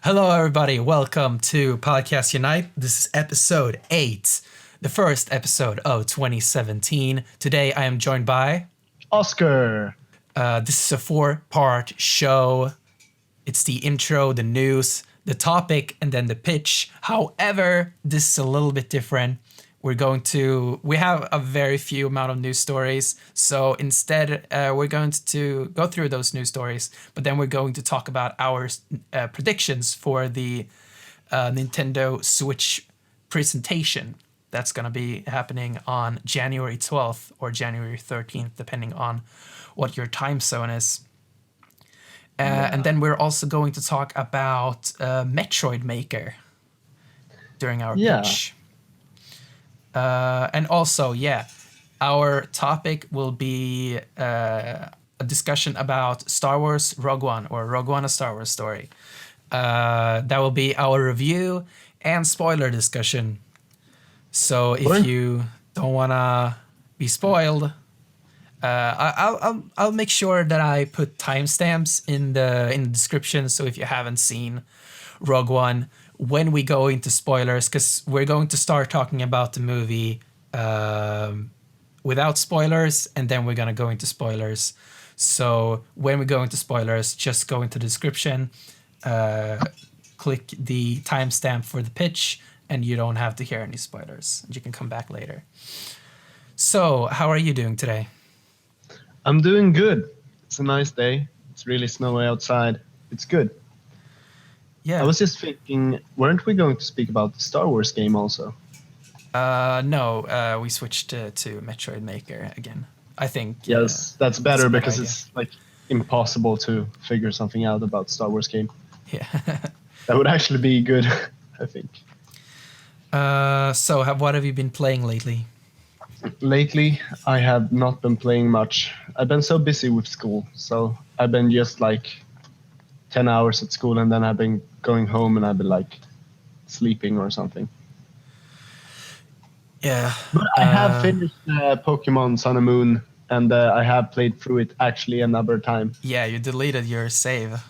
Hello, everybody. Welcome to Podcast Unite. This is episode 8, the first episode of 2017. Today, I am joined by Oscar. This is a 4-part show. It's the intro, the news, the topic, and then the pitch. However, this is a little bit different. We have a very few amount of news stories. So instead, we're going to go through those news stories, but then we're going to talk about our predictions for the Nintendo Switch presentation. That's going to be happening on January 12th or January 13th, depending on what your time zone is. And then we're also going to talk about Metroid Maker during our pitch. And also, our topic will be a discussion about Star Wars Rogue One, or Rogue One, a Star Wars story. That will be our review and spoiler discussion. So if you don't want to be spoiled, I'll make sure that I put timestamps in the description. So if you haven't seen Rogue One, when we go into spoilers, because we're going to start talking about the movie without spoilers, and then we're going to go into spoilers. So when we go into spoilers, just go into the description, click the timestamp for the pitch, and you don't have to hear any spoilers. You can come back later. So how are you doing today? I'm doing good. It's a nice day. It's really snowy outside. It's good. Yeah. I was just thinking, weren't we going to speak about the Star Wars game also? No, we switched to Metroid Maker again. I think. Yes, that's better because it's like impossible to figure something out about Star Wars game. Yeah. That would actually be good, I think. So what have you been playing lately? Lately, I have not been playing much. I've been so busy with school, so I've been just like 10 hours at school, and then I've been going home and I've been like sleeping or something. Yeah. But I have finished Pokemon Sun and Moon, and I have played through it actually another time. Yeah, you deleted your save.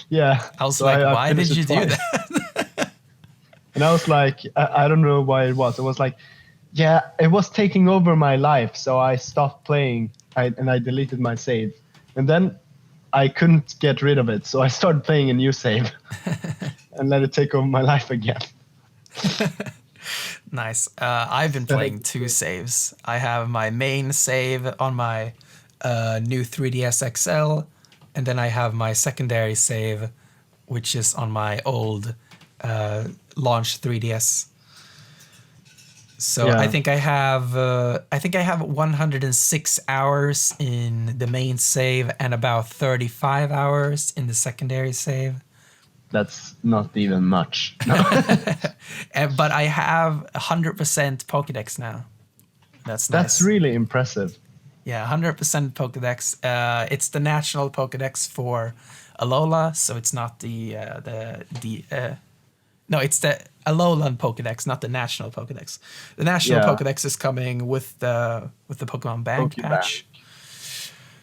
Yeah. I was so why did you do that? And I was like, I don't know why it was. It was like, yeah, it was taking over my life, so I stopped playing and I deleted my save. And then I couldn't get rid of it, so I started playing a new save and let it take over my life again. Nice. I've been playing 2 saves. I have my main save on my new 3DS XL, and then I have my secondary save, which is on my old launch 3DS. So yeah. I think I have 106 hours in the main save and about 35 hours in the secondary save. That's not even much. No. But I have 100% Pokédex now. That's nice. That's really impressive. Yeah, 100% Pokédex. It's the national Pokédex for Alola, so it's not it's the Alolan Pokédex, not the national Pokédex. The national Pokédex is coming with the Pokemon Bank patch.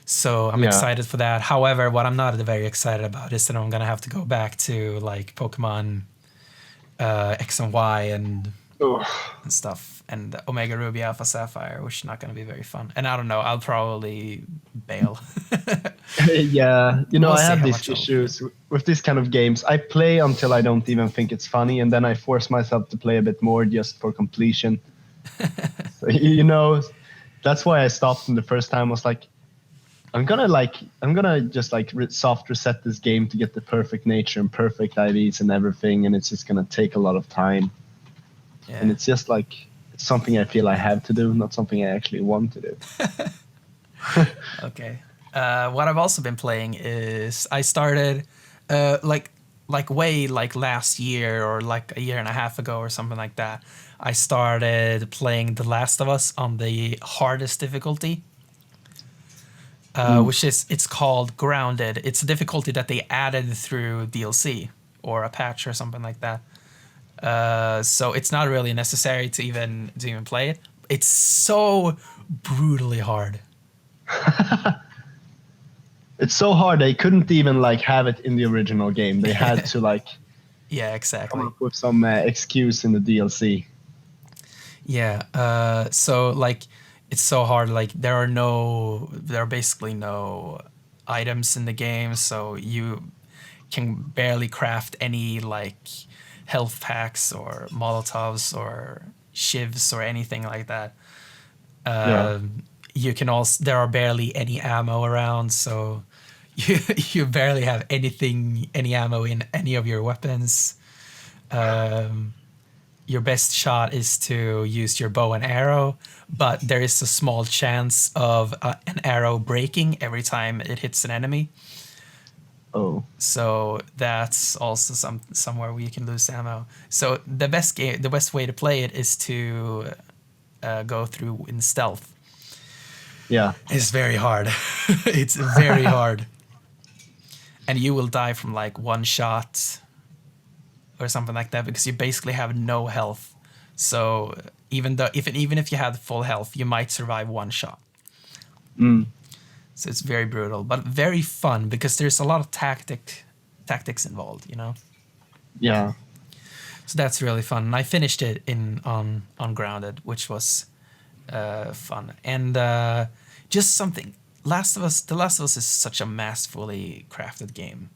So I'm excited for that. However, what I'm not very excited about is that I'm going to have to go back to like Pokemon X and Y and stuff, and Omega Ruby, Alpha Sapphire, which is not going to be very fun. And I don't know, I'll probably bail. Yeah, I have these issues with this kind of games. I play until I don't even think it's funny, and then I force myself to play a bit more just for completion. So, that's why I stopped in the first time. I was like, I'm gonna just soft reset this game to get the perfect nature and perfect IVs and everything, and it's just gonna take a lot of time. Yeah. And it's just like it's something I feel I have to do, not something I actually want to do. Okay. What I've also been playing is I started last year or like a year and a half ago or something like that. I started playing The Last of Us on the hardest difficulty. Which it's called Grounded. It's a difficulty that they added through DLC or a patch or something like that. So it's not really necessary to even play it. It's so brutally hard. it's so hard. They couldn't even like have it in the original game. They had to like Yeah, exactly. come up with some excuse in the DLC. Yeah. So like, it's so hard. Like there are basically no items in the game, so you can barely craft any like health packs or molotovs or shivs or anything like that. Yeah. You can also, there are barely any ammo around, so you barely have any ammo in any of your weapons. Your best shot is to use your bow and arrow, but there is a small chance of an arrow breaking every time it hits an enemy. Oh. So that's also somewhere where you can lose ammo. So the best way to play it is to go through in stealth. Yeah. It's very hard. It's very hard. And you will die from like one shot or something like that because you basically have no health. So even if you had full health, you might survive one shot. So it's very brutal, but very fun because there's a lot of tactics involved, you know? Yeah. So that's really fun. And I finished it on Grounded, which was fun. And just something. The Last of Us is such a masterfully crafted game.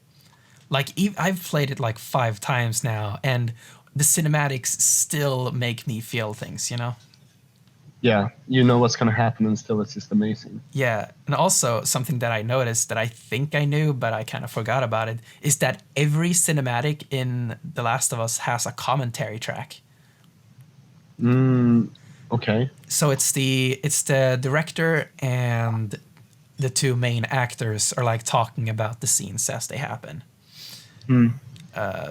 Like I've played it like 5 times now, and the cinematics still make me feel things, you know? Yeah. You know what's gonna happen, and still it's just amazing. Yeah, and also something that I noticed that I think I knew, but I kind of forgot about it, is that every cinematic in The Last of Us has a commentary track. Okay. So it's the director and the 2 main actors are like talking about the scenes as they happen.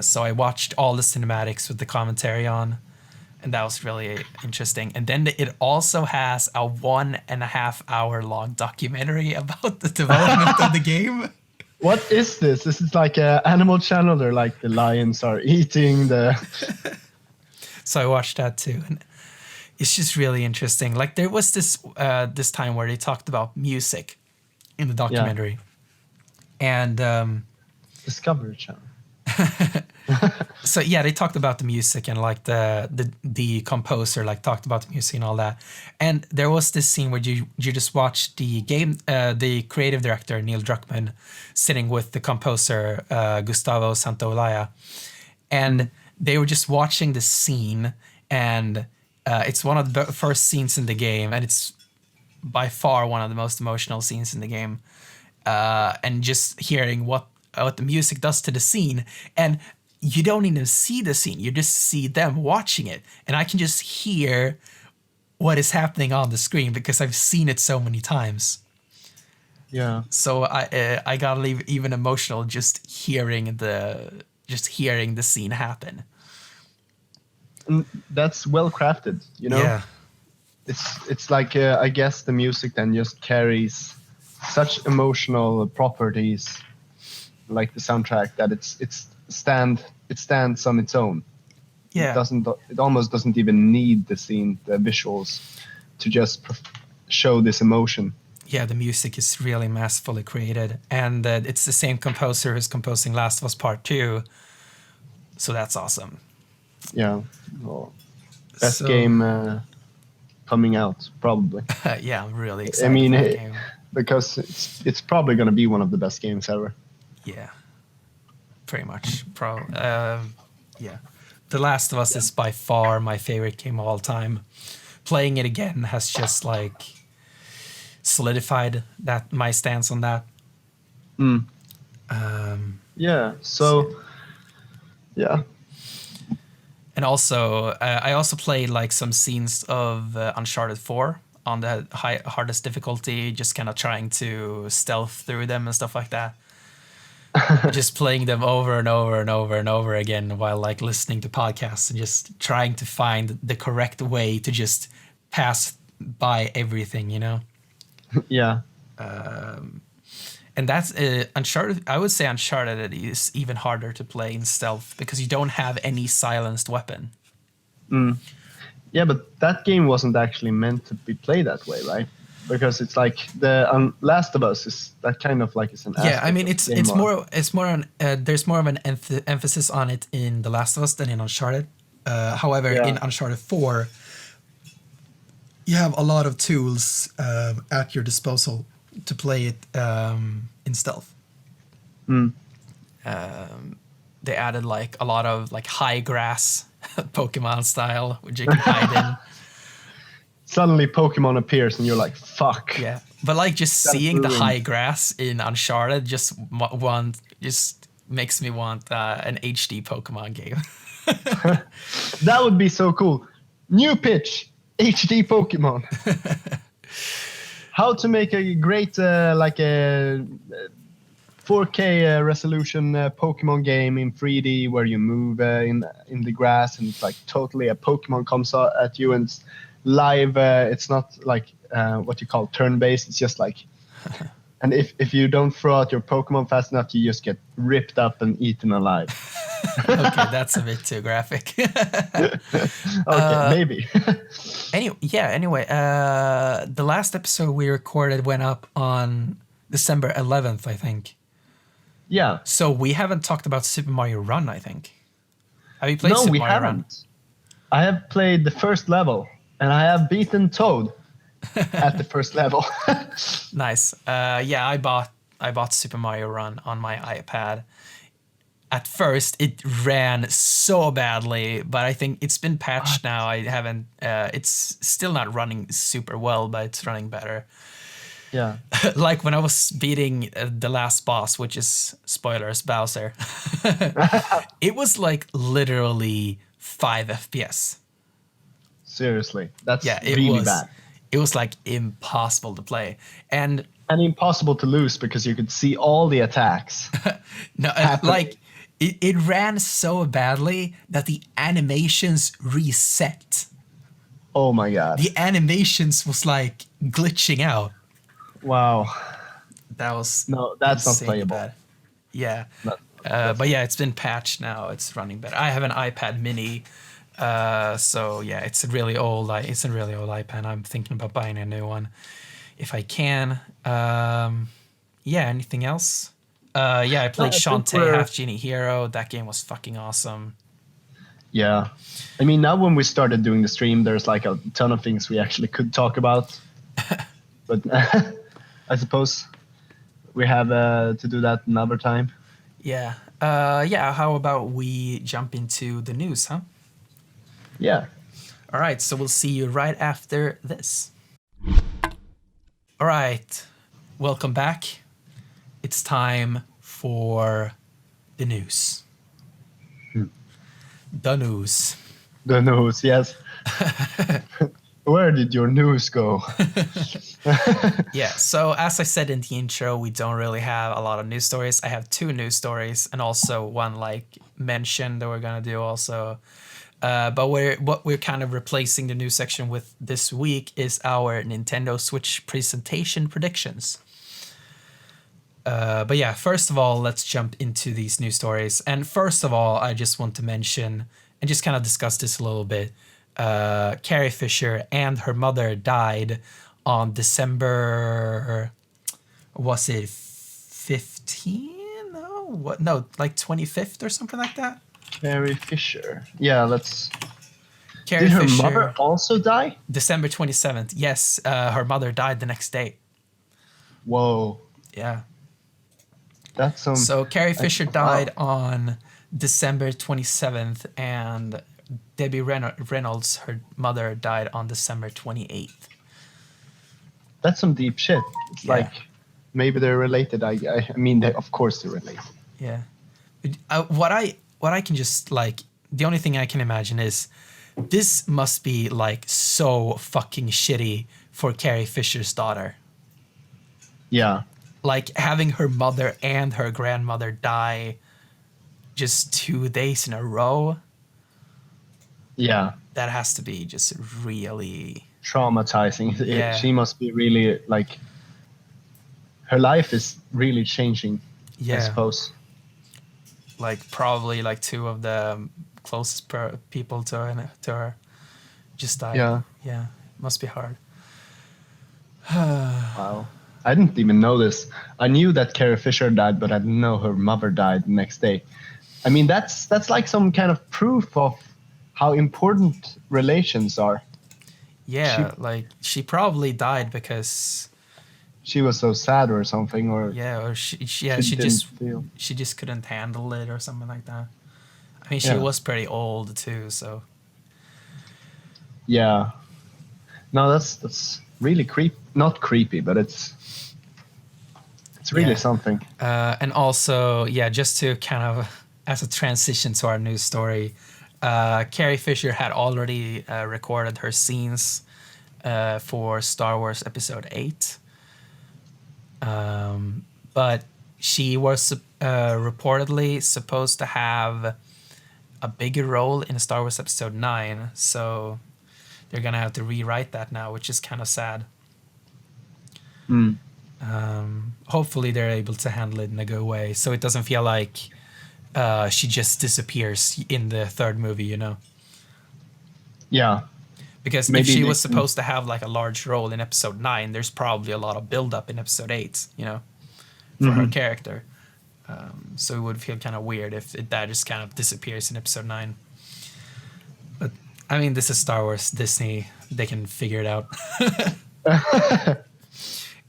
So I watched all the cinematics with the commentary on, and that was really interesting. And then it also has a 1.5 hour long documentary about the development of the game. What is this? This is like a Animal Channel, or like the lions are eating the. So I watched that too, and it's just really interesting. Like there was this time where they talked about music in the documentary, and Discovery Channel. so yeah, they talked about the music and like the composer like talked about the music and all that. And there was this scene where you just watch the game, the creative director Neil Druckmann sitting with the composer Gustavo Santaolalla, and they were just watching the scene, and it's one of the first scenes in the game, and it's by far one of the most emotional scenes in the game. And just hearing what the music does to the scene, and you don't even see the scene, you just see them watching it, and I can just hear what is happening on the screen because I've seen it so many times. Yeah. So I got even emotional just hearing the scene happen. And that's well crafted, you know. Yeah. It's like I guess the music then just carries such emotional properties, like the soundtrack, that it stands on its own. Yeah. It almost doesn't even need the scene, the visuals, to just show this emotion. Yeah, the music is really masterfully created, and it's the same composer who's composing Last of Us Part 2, so that's awesome. Yeah. Well, best game coming out, probably. Yeah, I'm really excited. I mean, for that game. Because it's probably going to be one of the best games ever. Yeah, pretty much. Yeah, The Last of Us is by far my favorite game of all time. Playing it again has just like solidified that my stance on that. Yeah. So. Yeah. And also, I also played like some scenes of Uncharted 4 on the hardest difficulty, just kind of trying to stealth through them and stuff like that. Just playing them over and over and over and over again while like listening to podcasts and just trying to find the correct way to just pass by everything, you know? Yeah. And that's Uncharted. I would say Uncharted is even harder to play in stealth because you don't have any silenced weapon. Yeah, but that game wasn't actually meant to be played that way, right? because it's like the Last of Us is that kind of like it's an Yeah, I mean aspect it's more on there's more of an emphasis on it in The Last of Us than in Uncharted. However, in Uncharted 4, you have a lot of tools at your disposal to play it in stealth. They added like a lot of like high grass Pokemon style, which you can hide in. Suddenly Pokemon appears and you're like, fuck. Yeah, but like just seeing the high grass in Uncharted just makes me want an HD Pokemon game. That would be so cool. New pitch, HD Pokemon. How to make a great like a 4K resolution Pokemon game in 3D where you move in the grass and it's like totally a Pokemon comes at you and it's live. It's not like what you call turn-based. It's just like, and if you don't throw out your Pokemon fast enough, you just get ripped up and eaten alive. Okay, that's a bit too graphic. Okay, maybe. Anyway, the last episode we recorded went up on December 11th, I think. Yeah. So we haven't talked about Super Mario Run, I think. Have you played Super Mario Run? No, we haven't. I have played the first level, and I have beaten Toad at the first level. Nice. Yeah, I bought Super Mario Run on my iPad. At first, it ran so badly, but I think it's been patched now. I haven't. It's still not running super well, but it's running better. Yeah. Like when I was beating the last boss, which is spoilers, Bowser. It was like literally 5 FPS. Seriously, that's it really was bad. It was like impossible to play and impossible to lose because you could see all the attacks. No, like it ran so badly that the animations reset. Oh my god. The animations was like glitching out. Wow. That's not playable. Bad. Yeah. But yeah, it's been patched now. It's running better. I have an iPad mini. So yeah, it's a really old iPad. I'm thinking about buying a new one if I can. Yeah, anything else? Yeah, I played Shantae Half Genie Hero. That game was fucking awesome. Yeah. I mean, now when we started doing the stream, there's like a ton of things we actually could talk about. But I suppose we have to do that another time. Yeah. Yeah, how about we jump into the news, huh? Yeah. All right, so we'll see you right after this. All right, welcome back. It's time for the news. The news. The news, yes. Where did your news go? Yeah, so as I said in the intro, we don't really have a lot of news stories. I have 2 news stories and also one like mention that we're gonna do also. But what we're kind of replacing the news section with this week is our Nintendo Switch presentation predictions. But yeah, first of all, let's jump into these news stories. And first of all, I just want to mention and just kind of discuss this a little bit. Carrie Fisher and her mother died on December, was it 15? No, like 25th or something like that. Carrie Fisher. Yeah, Carrie Did her Fisher, mother also die? December 27th. Yes, her mother died the next day. Whoa. Yeah. That's So Carrie Fisher died on December 27th, and Debbie Reynolds, her mother, died on December 28th. That's some deep shit. It's like maybe they're related. I mean, of course they're related. Yeah. What I can just like, the only thing I can imagine is this must be like so fucking shitty for Carrie Fisher's daughter. Yeah. Like having her mother and her grandmother die just 2 days in a row. Yeah. That has to be just really traumatizing. Yeah. She must be really like, her life is really changing, I suppose. Like probably like 2 of the closest people to her just died. Yeah. Yeah, must be hard. Wow. I didn't even know this. I knew that Carrie Fisher died, but I didn't know her mother died the next day. I mean, that's like some kind of proof of how important relations are. Yeah, like she probably died because she was so sad or something, or yeah, or she yeah, she didn't feel. she just couldn't handle it or something like that. I mean, she Yeah. was pretty old too, so Yeah. No, that's really not creepy, but it's really yeah. something. And also, yeah, just to kind of as a transition to our news story, Carrie Fisher had already recorded her scenes for Star Wars Episode 8. But she was reportedly supposed to have a bigger role in Star Wars Episode 9, so they're gonna have to rewrite that now, which is kind of sad. Mm. Hopefully, they're able to handle it in a good way, so it doesn't feel like she just disappears in the third movie, you know? Yeah. Because Maybe if she was supposed to have like a large role in Episode 9, there's probably a lot of build up in Episode 8, you know, for her character. So it would feel kind of weird if that just kind of disappears in Episode 9. But I mean, this is Star Wars, Disney. They can figure it out.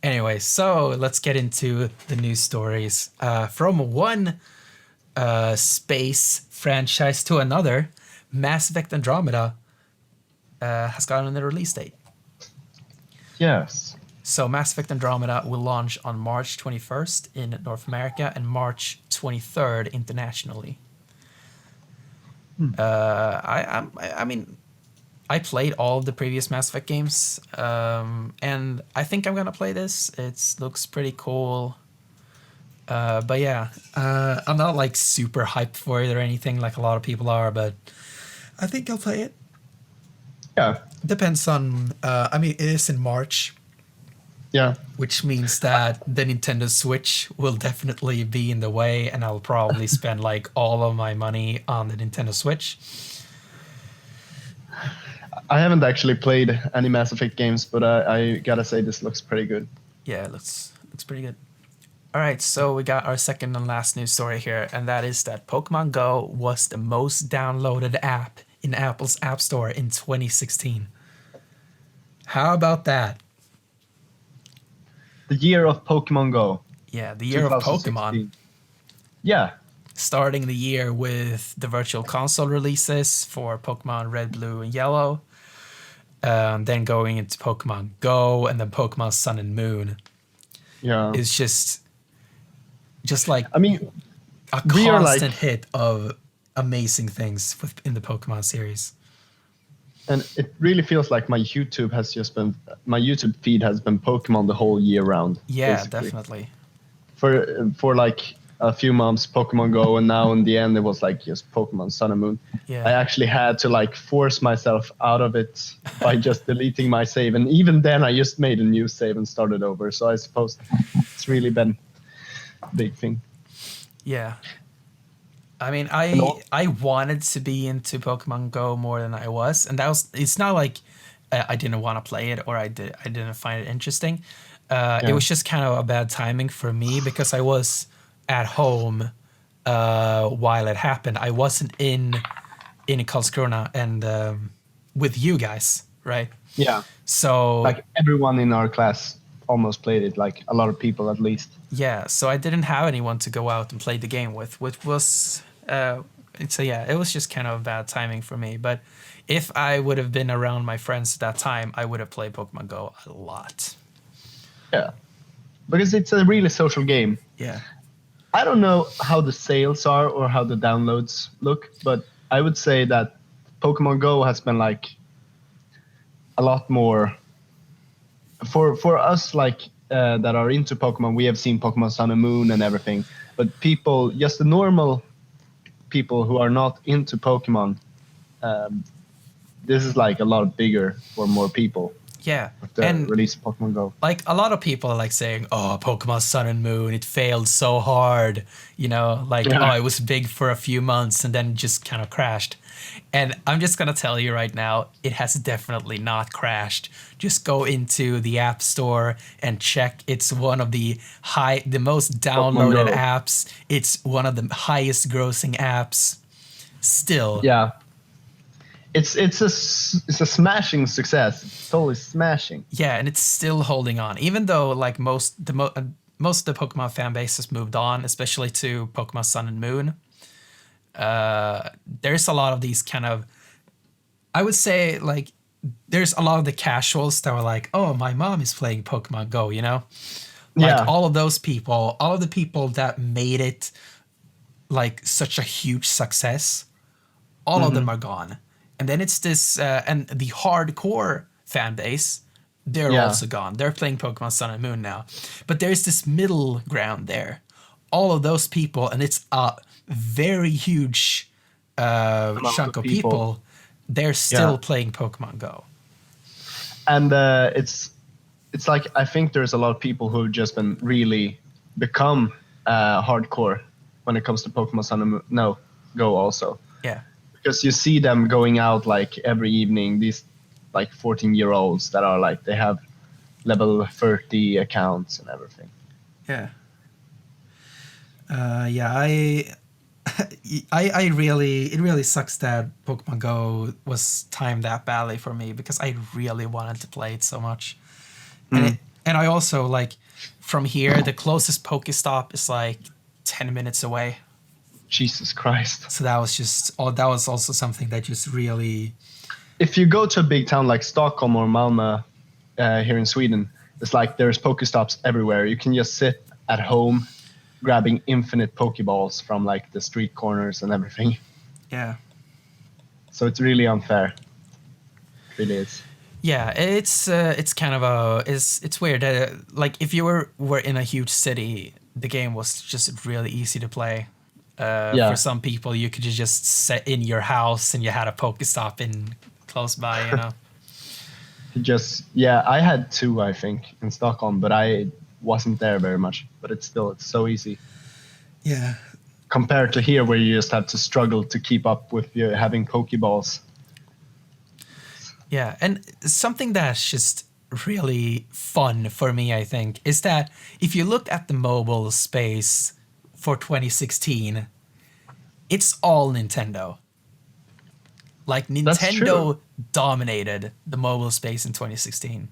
Anyway, so let's get into the news stories. From one space franchise to another, Mass Effect Andromeda has gotten a release date. Yes. So Mass Effect Andromeda will launch on March 21st in North America and March 23rd internationally. I mean, I played all of the previous Mass Effect games, and I think I'm gonna play this. It looks pretty cool. But yeah, I'm not like super hyped for it or anything like a lot of people are, but I think I'll play it. Yeah. Depends on, I mean, it is in March. Yeah. Which means that the Nintendo Switch will definitely be in the way, and I'll probably spend like all of my money on the Nintendo Switch. I haven't actually played any Mass Effect games, but I gotta say this looks pretty good. Yeah, it looks pretty good. All right, so we got our second and last news story here, and that is that Pokemon Go was the most downloaded app in Apple's App Store in 2016. How about that? The year of Pokemon Go. Yeah, the year of Pokemon. Yeah. Starting the year with the Virtual Console releases for Pokemon Red, Blue, and Yellow. Then going into Pokemon Go and then Pokemon Sun and Moon. Yeah. It's just like I mean, a constant hit of amazing things in the Pokemon series. And it really feels like my YouTube feed has been Pokemon the whole year round. Yeah, basically. Definitely. For like a few months, Pokemon Go, and now in the end it was like just Pokemon Sun and Moon. Yeah. I actually had to like force myself out of it by just deleting my save, and even then I just made a new save and started over. So I suppose it's really been a big thing. Yeah. I mean, I wanted to be into Pokemon Go more than I was, and it's not like I didn't want to play it or I didn't find it interesting. It was just kind of a bad timing for me because I was at home while it happened. I wasn't in Karlskrona and with you guys, right? Yeah. So like everyone in our class almost played it, like a lot of people at least. Yeah, so I didn't have anyone to go out and play the game with, which was so yeah, it was just kind of bad timing for me. But if I would have been around my friends at that time, I would have played Pokemon Go a lot. Yeah, because it's a really social game. Yeah. I don't know how the sales are or how the downloads look, but I would say that Pokemon Go has been like a lot more for us, like that are into Pokemon. We have seen Pokemon Sun and Moon and everything, but people, just the normal people who are not into Pokemon, this is like a lot bigger for more people. Yeah, with the and release of Pokemon Go. like a lot of people are like saying, "Oh, Pokemon Sun and Moon, it failed so hard." You know, like Yeah. oh, it was big for a few months and then just kind of crashed. And I'm just gonna tell you right now, it has definitely not crashed. Just go into the App Store and check. It's one of the most downloaded Go. apps. It's one of the highest grossing apps. Still, Yeah. It's a smashing success. It's totally smashing. yeah, and it's still holding on, even though like most of the Pokemon fan base has moved on, especially to Pokemon Sun and Moon. There's a lot of these kind of, I would say like, there's a lot of the casuals that were like, oh, my mom is playing Pokemon Go, you know, like all of those people, all of the people that made it like such a huge success, all of them are gone. And then it's this, and the hardcore fan base, they're also gone. They're playing Pokemon Sun and Moon now. But there's this middle ground there. All of those people, and it's a very huge chunk of people, they're still playing Pokemon Go. And it's like, I think there's a lot of people who've just been really become hardcore when it comes to Pokemon Sun and Moon. No, Go also. Yeah. Because you see them going out like every evening, these like 14-year-olds that are like, they have level 30 accounts and everything. Yeah. I really, it really sucks that Pokemon Go was timed that badly for me because I really wanted to play it so much. And I also like, from here, the closest Pokestop is like 10 minutes away. Jesus Christ. So that was also something that just really... If you go to a big town like Stockholm or Malmö here in Sweden, it's like there's Pokestops everywhere. You can just sit at home grabbing infinite Pokeballs from like the street corners and everything. Yeah. So it's really unfair. It really is. Yeah, it's kind of it's weird. Like if you were in a huge city, the game was just really easy to play. For some people, you could just sit in your house and you had a Pokestop in close by, you know. I had 2, I think, in Stockholm, but I wasn't there very much. But it's so easy. Yeah. Compared to here, where you just have to struggle to keep up with your having Pokeballs. Yeah, and something that's just really fun for me, I think, is that if you look at the mobile space for 2016, it's all Nintendo. Like Nintendo dominated the mobile space in 2016.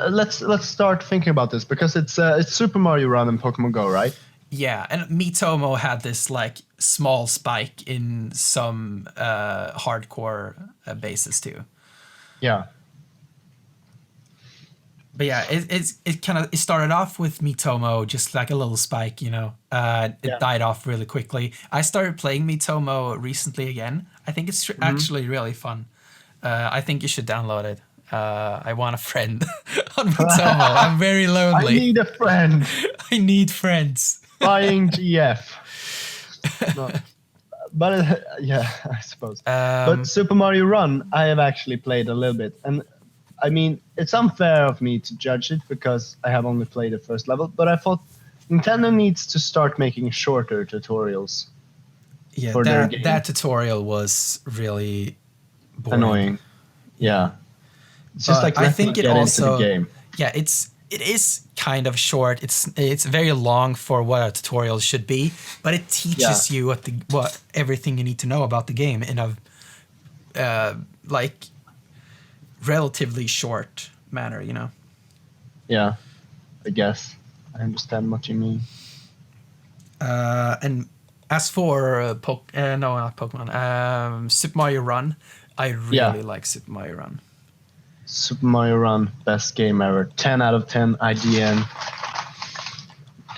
Let's start thinking about this, because it's Super Mario Run and Pokemon Go, right? Yeah, and Miitomo had this like small spike in some hardcore bases too. Yeah. But yeah, it started off with Miitomo, just like a little spike, you know. It died off really quickly. I started playing Miitomo recently again. I think it's actually really fun. I think you should download it. I want a friend on Miitomo. I'm very lonely. I need a friend. I need friends. Buying GF. No. But yeah, I suppose. But Super Mario Run, I have actually played a little bit, and I mean, it's unfair of me to judge it because I have only played the first level. But I thought Nintendo needs to start making shorter tutorials. Yeah, that tutorial was really boring. Annoying. Yeah, it's just like, I think it also, into the game. Yeah, it is kind of short. It's very long for what a tutorial should be, but it teaches you what everything you need to know about the game in a like relatively short manner, you know. Yeah, I guess I understand what you mean. And as for not Pokemon, Super Mario Run, I really like Super Mario Run. Super Mario Run, best game ever. 10 out of 10 IGN.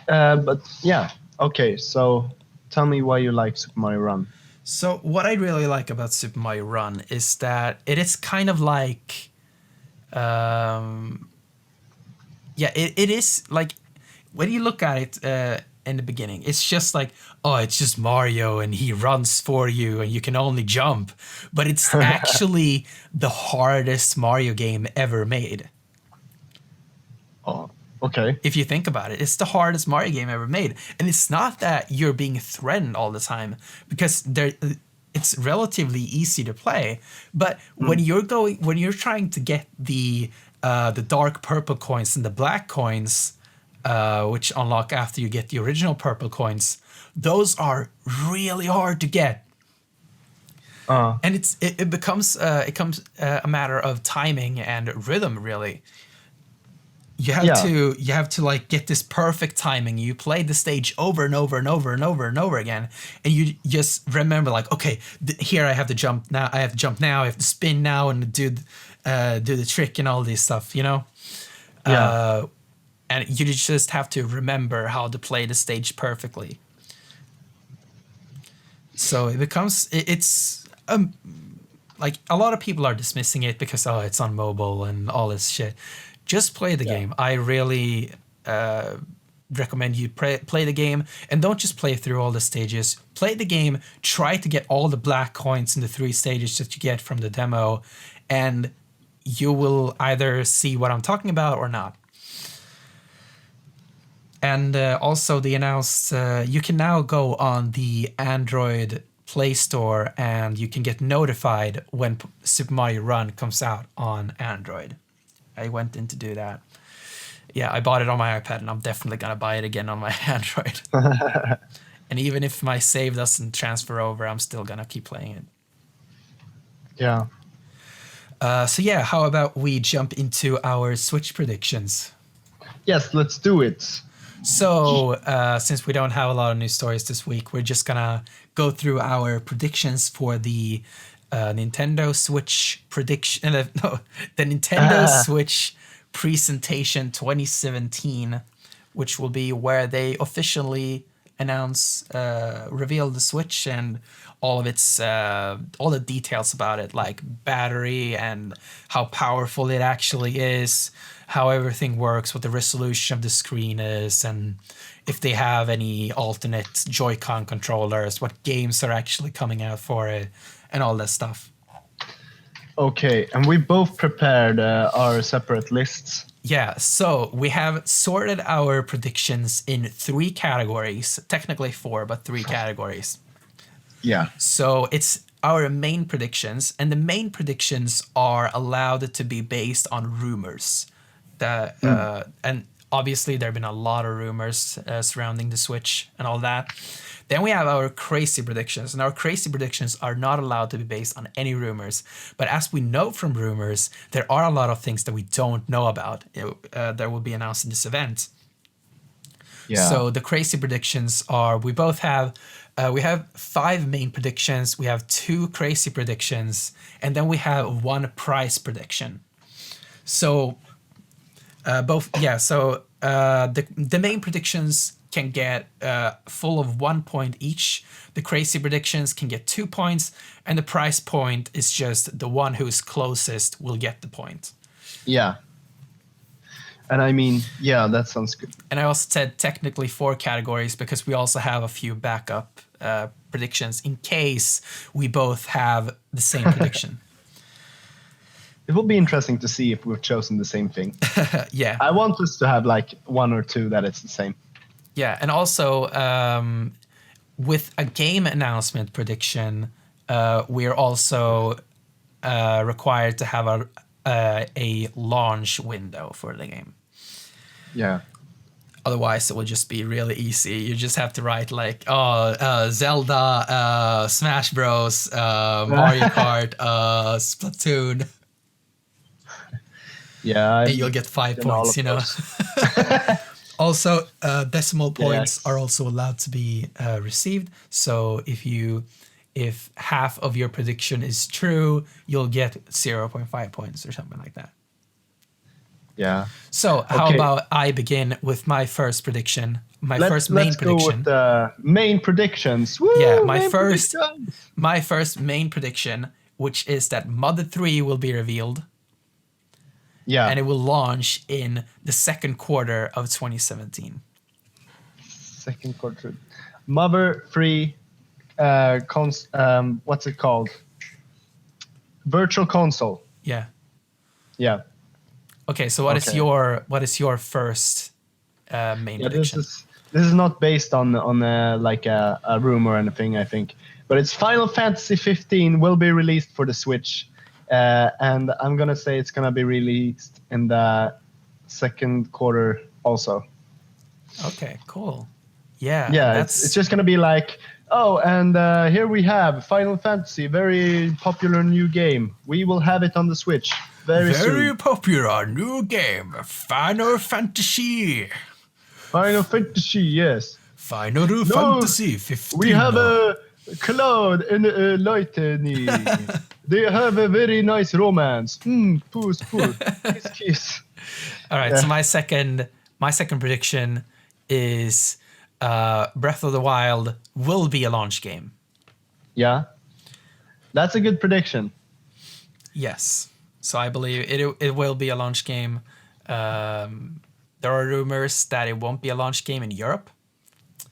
But yeah, okay, so tell me why you like Super Mario Run. So what I really like about Super Mario Run is that it is kind of like, it is like, when you look at it, in the beginning. It's just like, oh, it's just Mario and he runs for you and you can only jump. But it's actually the hardest Mario game ever made. Oh, okay. If you think about it, it's the hardest Mario game ever made. And it's not that you're being threatened all the time, because it's relatively easy to play. But when you're trying to get the dark purple coins and the black coins, which unlock after you get the original purple coins, those are really hard to get. And it becomes a matter of timing and rhythm, really. You have to like get this perfect timing. You play the stage over and over and over and over and over again, and you just remember like, okay, here I have to jump now. I have to jump now. I have to spin now and do the trick and all this stuff. You know. Yeah. And you just have to remember how to play the stage perfectly. So it becomes it's like a lot of people are dismissing it because it's on mobile and all this shit. Just play the game. I really recommend you play the game, and don't just play through all the stages. Play the game. Try to get all the black coins in the 3 stages that you get from the demo, and you will either see what I'm talking about or not. And also, they announced you can now go on the Android Play Store, and you can get notified when Super Mario Run comes out on Android. I went in to do that. Yeah, I bought it on my iPad, and I'm definitely going to buy it again on my Android. And even if my save doesn't transfer over, I'm still going to keep playing it. Yeah. So yeah, how about we jump into our Switch predictions? Yes, let's do it. So since we don't have a lot of news stories this week, we're just going to go through our predictions for the Nintendo Switch prediction. The Nintendo Switch presentation 2017, which will be where they officially reveal the Switch and all of its all the details about it, like battery and how powerful it actually is, how everything works, what the resolution of the screen is, and if they have any alternate Joy-Con controllers, what games are actually coming out for it, and all that stuff. Okay, and we both prepared our separate lists. Yeah, so we have sorted our predictions in 3 categories, technically 4, but 3 categories. Yeah. So it's our main predictions, and the main predictions are allowed to be based on rumors. And obviously there have been a lot of rumors surrounding the Switch and all that. Then we have our crazy predictions, and our crazy predictions are not allowed to be based on any rumors. But as we know from rumors, there are a lot of things that we don't know about that will be announced in this event. Yeah. So the crazy predictions are, we have 5 main predictions, we have 2 crazy predictions, and then we have 1 prize prediction. So the main predictions can get full of 1 point each. The crazy predictions can get 2 points, and the prize point is just the one who's closest will get the point. Yeah. And I mean, yeah, that sounds good. And I also said technically 4 categories because we also have a few backup predictions in case we both have the same prediction. It will be interesting to see if we've chosen the same thing. Yeah. I want us to have like 1 or 2 that it's the same. Yeah, and also with a game announcement prediction, we're also required to have a launch window for the game. Yeah. Otherwise, it will just be really easy. You just have to write like, Zelda, Smash Bros, Mario Kart, Splatoon. Yeah. And you'll get 5 points, you know. Also, decimal points are also allowed to be received. So if half of your prediction is true, you'll get 0.5 points or something like that. Yeah. So how about I begin with my first prediction? Let's go with the main predictions. Woo, yeah, my first main prediction, which is that Mother 3 will be revealed. Yeah. And it will launch in the second quarter of 2017. Second quarter. Mother-free, what's it called? Virtual console. Yeah. Yeah. Okay, so what is your first main prediction? This is not based on like a room or anything, I think, but it's Final Fantasy 15 will be released for the Switch, and I'm gonna say it's gonna be released in the second quarter also. Okay, cool. Yeah. Yeah, it's just gonna be like, oh, and here we have Final Fantasy, very popular new game. We will have it on the Switch very soon. Very popular new game, Final Fantasy. Final Fantasy, yes. Final Fantasy 15. We have a cloud and a lightning. They have a very nice romance. Puss, kiss, kiss. All right. Yeah. So my second prediction is Breath of the Wild will be a launch game. Yeah, that's a good prediction. Yes. So I believe it will be a launch game. There are rumors that it won't be a launch game in Europe.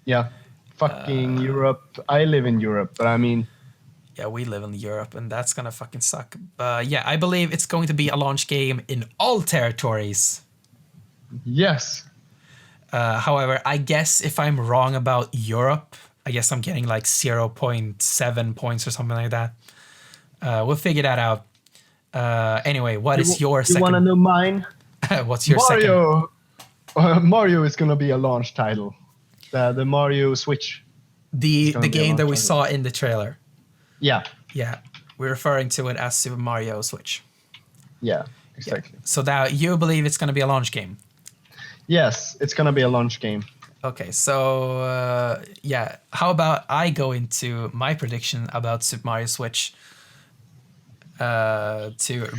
Yeah, fucking Europe. I live in Europe, but I mean... Yeah, we live in Europe, and that's gonna fucking suck. Yeah, I believe it's going to be a launch game in all territories. Yes. However, I guess if I'm wrong about Europe, I guess I'm getting like 0.7 points or something like that. We'll figure that out. Anyway, what is your second? You want to know mine? What's your second? Mario is going to be a launch title. The Mario Switch. The game that we saw in the trailer. Yeah. Yeah. We're referring to it as Super Mario Switch. Yeah, exactly. Yeah. So that you believe it's going to be a launch game? Yes, it's going to be a launch game. Okay, so yeah, how about I go into my prediction about Super Mario Switch to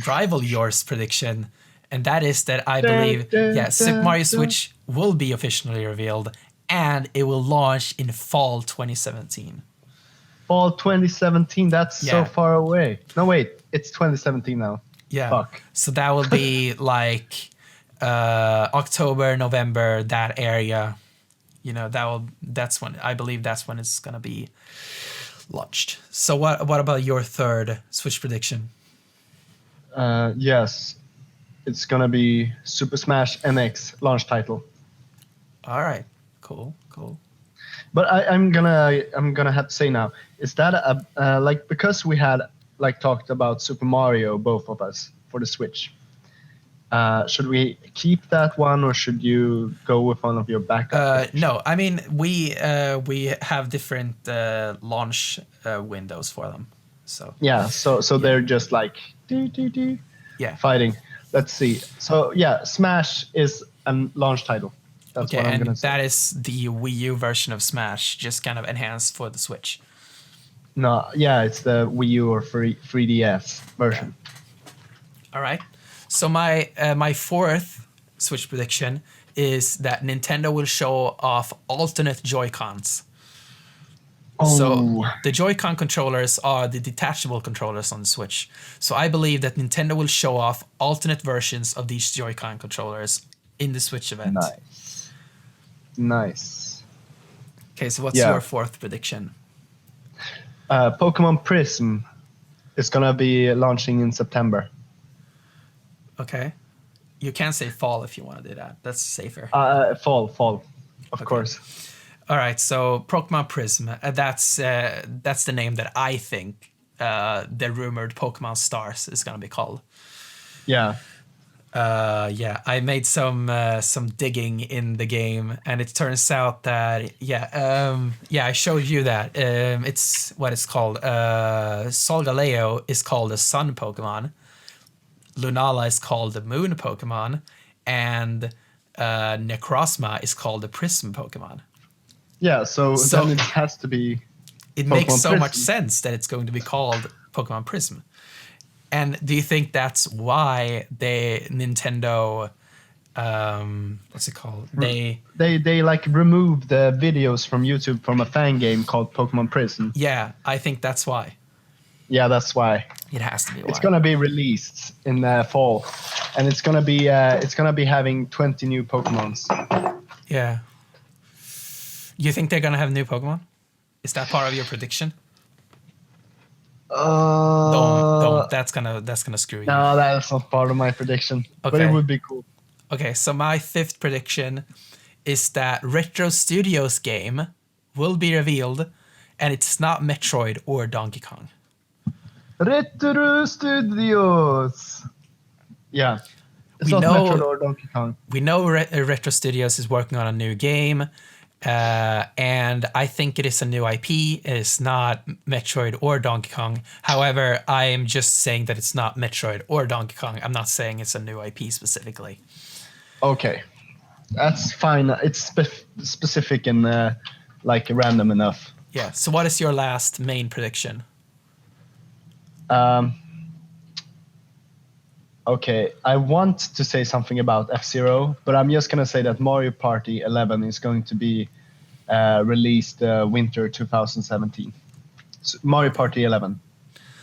rival yours prediction, and that is that I believe, Super Mario Switch will be officially revealed, and it will launch in fall 2017. Fall 2017, that's so far away. No, wait, it's 2017 now. Yeah. Fuck. So that will be like October, November, that area. You know, that's when I believe that's when it's gonna be launched. So what about your third Switch prediction? Yes, it's gonna be Super Smash NX launch title. All right, cool. But I'm gonna have to say now, is that like, because we had like talked about Super Mario, both of us, for the Switch. Should we keep that one, or should you go with one of your backup? No, I mean we have different launch windows for them. So yeah, so they're just like fighting. Let's see. So yeah, Smash is a launch title. That's what I'm gonna say. That is the Wii U version of Smash, just kind of enhanced for the Switch. No, yeah, it's the Wii U or 3DS version. Yeah. All right. So my fourth Switch prediction is that Nintendo will show off alternate Joy-Cons. Oh. So the Joy-Con controllers are the detachable controllers on the Switch. So I believe that Nintendo will show off alternate versions of these Joy-Con controllers in the Switch event. Nice. Okay, so what's your fourth prediction? Pokemon Prism is gonna be launching in September. Okay. You can say fall if you want to do that. That's safer. Fall, of course. All right, so Pokemon Prism, that's the name that I think the rumored Pokemon Stars is going to be called. Yeah. I made some digging in the game, and it turns out that I showed you that it's what it's called. Solgaleo is called a Sun Pokemon. Lunala is called the Moon Pokemon, and Necrozma is called the Prism Pokemon. Yeah, so then it has to be. It Pokemon makes so Prism. much sense that it's going to be called Pokemon Prism. And do you think that's why Nintendo, what's it called? They like removed the videos from YouTube from a fan game called Pokemon Prism. Yeah, I think that's why. Yeah, that's why. It has to be why. It's gonna be released in the fall, and it's gonna be having 20 new Pokemons. Yeah. You think they're gonna have new Pokemon? Is that part of your prediction? Don't. That's gonna screw you. No, that's not part of my prediction. Okay. But it would be cool. Okay, so my fifth prediction is that Retro Studios game will be revealed, and it's not Metroid or Donkey Kong. Retro Studios. Yeah. It's not Metroid or Donkey Kong. We know Retro Studios is working on a new game, and I think it is a new IP. It is not Metroid or Donkey Kong. However, I am just saying that it's not Metroid or Donkey Kong. I'm not saying it's a new IP specifically. Okay. That's fine. It's specific and like random enough. Yeah. So what is your last main prediction? Okay, I want to say something about F-Zero, but I'm just going to say that Mario Party 11 is going to be released winter 2017. So Mario Party 11.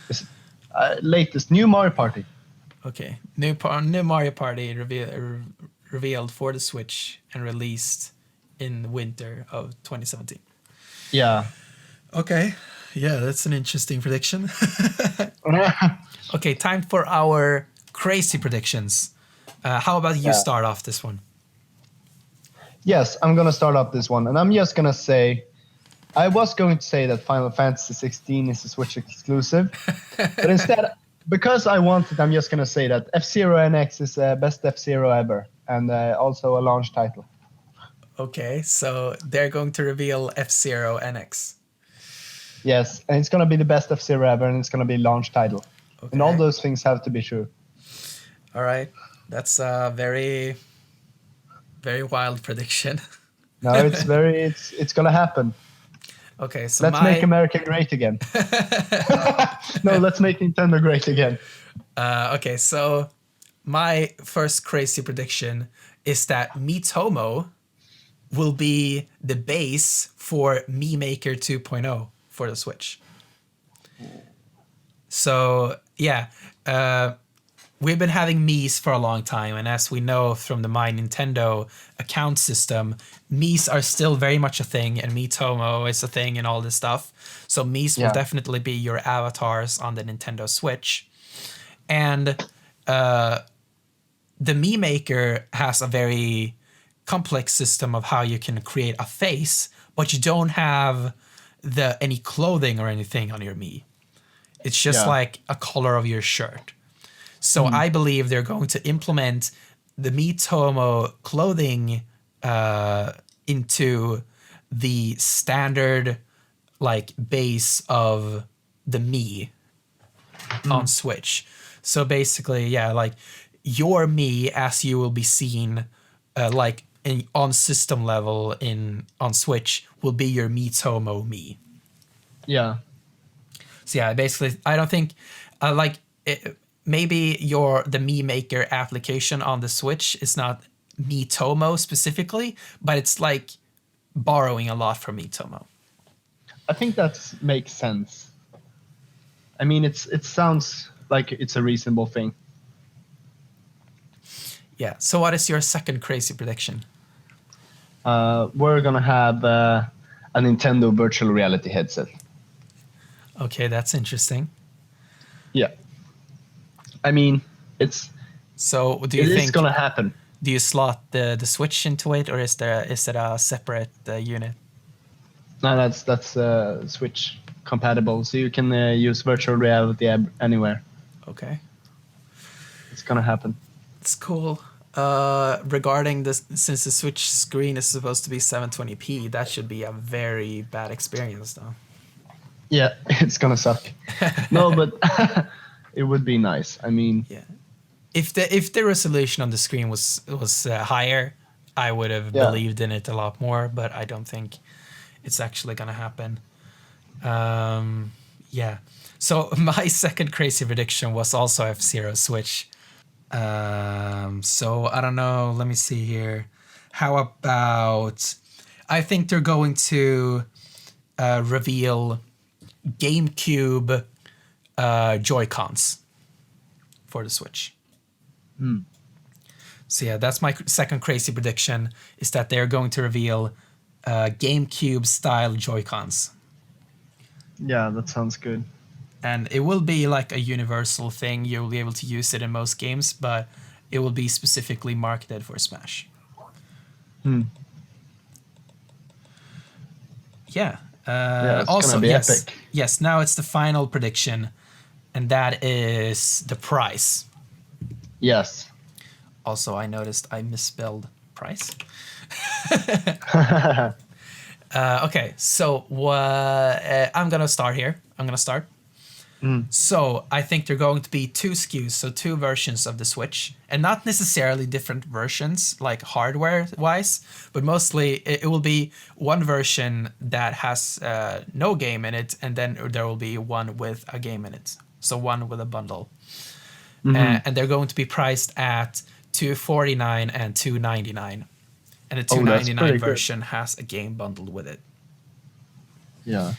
Is latest new Mario Party. Okay. New Mario Party revealed for the Switch and released in winter of 2017. Yeah. Okay. Yeah, that's an interesting prediction. Okay, time for our crazy predictions. How about you start off this one? Yes, I'm going to start off this one. And I'm just going to say, I was going to say that Final Fantasy 16 is a Switch exclusive. But instead, because I want it, I'm just going to say that F-Zero NX is the best F-Zero ever. And also a launch title. Okay, so they're going to reveal F-Zero NX. Yes, and it's going to be the best F-Zero ever, and it's going to be launch title. Okay. And all those things have to be true. All right. That's a very, very wild prediction. No, it's going to happen. Okay, so let's make America great again. No, let's make Nintendo great again. Okay, so my first crazy prediction is that Miitomo will be the base for Mii Maker 2.0 for the Switch. So, yeah, we've been having Miis for a long time, and as we know from the My Nintendo account system, Miis are still very much a thing, and Miitomo is a thing and all this stuff. So Miis will definitely be your avatars on the Nintendo Switch. And the Mii Maker has a very complex system of how you can create a face, but you don't have any clothing or anything on your Mii. It's just like a color of your shirt. So I believe they're going to implement the Miitomo clothing into the standard like base of the Mii on Switch. So basically, like your Mii as you will be seen on system level on Switch will be your Miitomo Mii. Yeah. So yeah, basically, I don't think maybe the Mii Maker application on the Switch is not Miitomo specifically, but it's like borrowing a lot from Miitomo. I think that makes sense. I mean, it sounds like it's a reasonable thing. Yeah. So what is your second crazy prediction? We're gonna have a Nintendo virtual reality headset. Okay, that's interesting. Yeah. I mean, it's. So do you think it's gonna happen? Do you slot the Switch into it, or is it a separate unit? No, that's Switch compatible, so you can use virtual reality anywhere. Okay. It's gonna happen. It's cool. Regarding this, since the Switch screen is supposed to be 720p, that should be a very bad experience, though. Yeah, it's gonna suck. No, but it would be nice. I mean, yeah, if the resolution on the screen was higher, I would have believed in it a lot more. But I don't think it's actually gonna happen. Yeah. So my second crazy prediction was also F-Zero Switch. So I don't know. Let me see here. How about? I think they're going to reveal GameCube Joy-Cons for the Switch. So yeah, that's my second crazy prediction, is that they're going to reveal GameCube style Joy-Cons. Yeah, that sounds good. And it will be like a universal thing. You'll be able to use it in most games, but it will be specifically marketed for Smash. Yeah. It's Also, gonna be yes, epic. yes. Now it's the final prediction, and that is the price. Yes. Also, I noticed I misspelled price. Okay, so I'm gonna start here. So I think there are going to be two SKUs, so two versions of the Switch, and not necessarily different versions, like hardware-wise, but mostly it will be one version that has no game in it, and then there will be one with a game in it. So one with a bundle. And they're going to be priced at $249 and $299. And the $299 version has a game bundled with it. Yeah.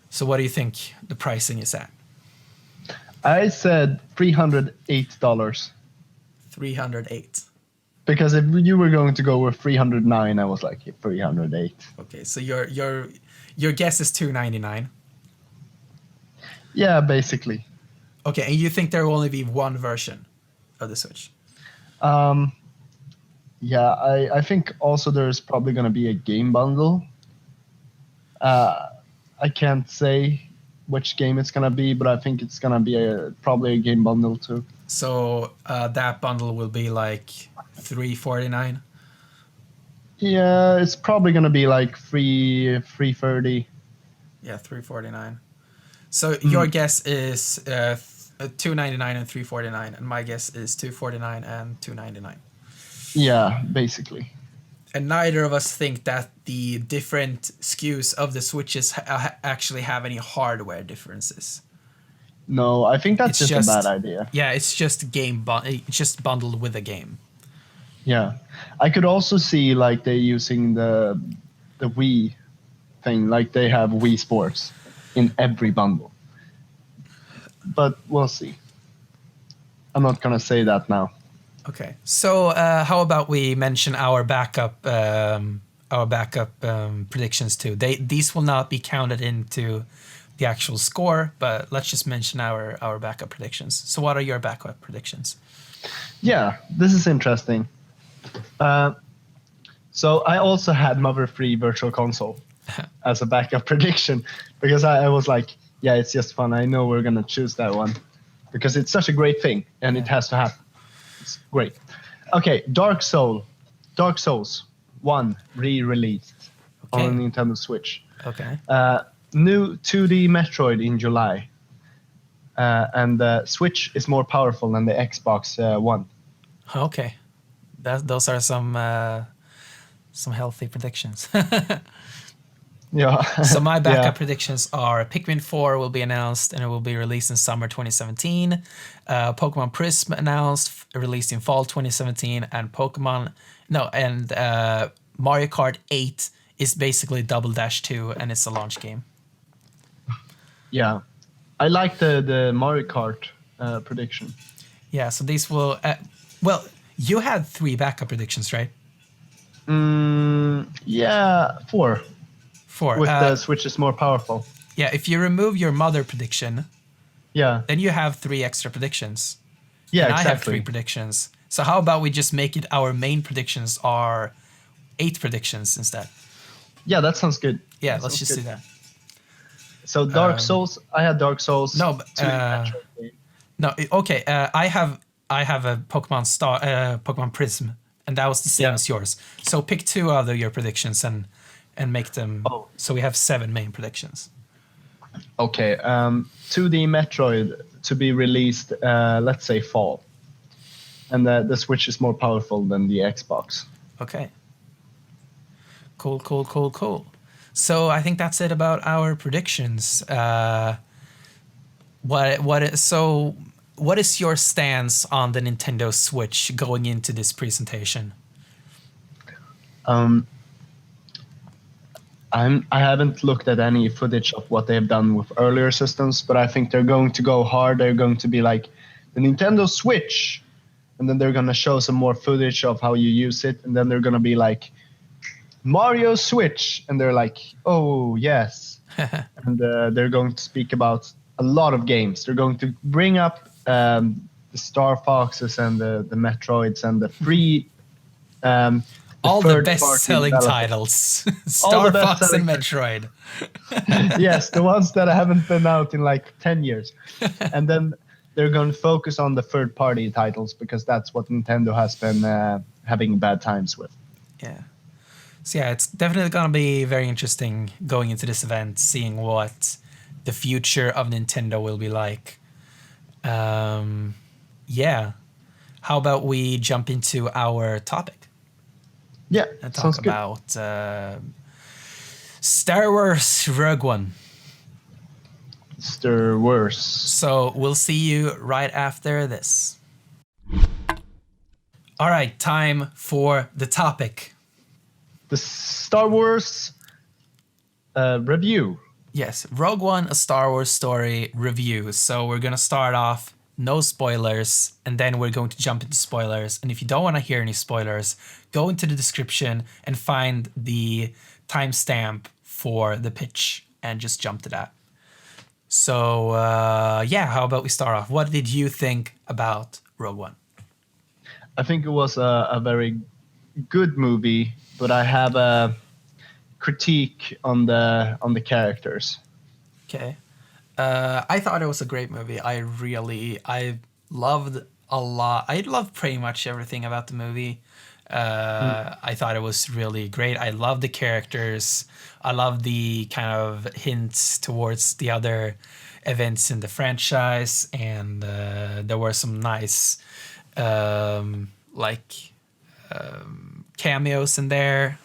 So what do you think the pricing is at? I said $308. $308. Because if you were going to go with $309, I was like $308. Okay, so your guess is $299. Yeah, basically. Okay, and you think there will only be one version of the Switch? Yeah, I think also there's probably going to be a game bundle. I can't say which game it's going to be, but I think it's going to be probably a game bundle too. So that bundle will be like $349? Yeah, it's probably going to be like $330. Yeah, $349. So your guess is $299 and $349, and my guess is $249 and $299. Yeah, basically. And neither of us think that the different SKUs of the Switches actually have any hardware differences. No, I think that's just a bad idea. Yeah, it's just it's just bundled with a game. Yeah, I could also see like they using the Wii thing, like they have Wii Sports in every bundle. But we'll see. I'm not gonna say that now. Okay, so how about we mention our backup predictions too? These will not be counted into the actual score, but let's just mention our backup predictions. So what are your backup predictions? Yeah, this is interesting. So I also had Mother 3 Virtual Console as a backup prediction because I was like, yeah, it's just fun. I know we're gonna choose that one because it's such a great thing and it has to happen. It's great. Okay, Dark Souls 1 re-released on the Nintendo Switch. Okay. New 2D Metroid in July. And the Switch is more powerful than the Xbox One. Okay. Those are some healthy predictions. Yeah. So my backup predictions are Pikmin 4 will be announced and it will be released in summer 2017. Pokemon Prism announced, released in fall 2017, and Mario Kart 8 is basically Double Dash 2 and it's a launch game. Yeah, I like the Mario Kart prediction. Yeah, so these will. Well, you had 3 backup predictions, right? Yeah, 4. 4. With the Switch is more powerful. Yeah, if you remove your mother prediction, then you have 3 extra predictions. Yeah, and exactly. I have 3 predictions. So how about we just make it our main predictions are 8 predictions instead? Yeah, that sounds good. Yeah, let's just do that. So Dark Souls, I had Dark Souls. No, okay. I have a Pokemon Prism, and that was the same as yours. So pick 2 out of your predictions and make them. So we have 7 main predictions. Okay, 2D Metroid to be released, let's say fall, and the Switch is more powerful than the Xbox. Okay. Cool. So I think that's it about our predictions. What is your stance on the Nintendo Switch going into this presentation? I haven't looked at any footage of what they've done with earlier systems, but I think they're going to go hard. They're going to be like the Nintendo Switch, and then they're going to show some more footage of how you use it, and then they're going to be like, Mario Switch, and they're like, oh yes, and they're going to speak about a lot of games. They're going to bring up the Star Foxes and the Metroids and the free all the third-party best-selling developers. titles, All the Star Fox and Metroid. Yes, the ones that haven't been out in like 10 years. And then they're going to focus on the third-party titles because that's what Nintendo has been having bad times with. Yeah. So yeah, it's definitely going to be very interesting going into this event, seeing what the future of Nintendo will be like. Yeah. How about we jump into our topic? Yeah, And sounds talk good. about Star Wars Rogue One. Star Wars. So we'll see you right after this. All right, time for the topic. The Star Wars review. Yes, Rogue One, a Star Wars story review. So we're going to start off, no spoilers, and then we're going to jump into spoilers. And if you don't want to hear any spoilers, go into the description and find the timestamp for the pitch and just jump to that. So, yeah, how about we start off? What did you think about Rogue One? I think it was a very good movie, but I have a critique on the characters. Okay. I thought it was a great movie. I loved a lot. I loved pretty much everything about the movie. I thought it was really great. I love the characters. I love the kind of hints towards the other events in the franchise, and there were some nice cameos in there.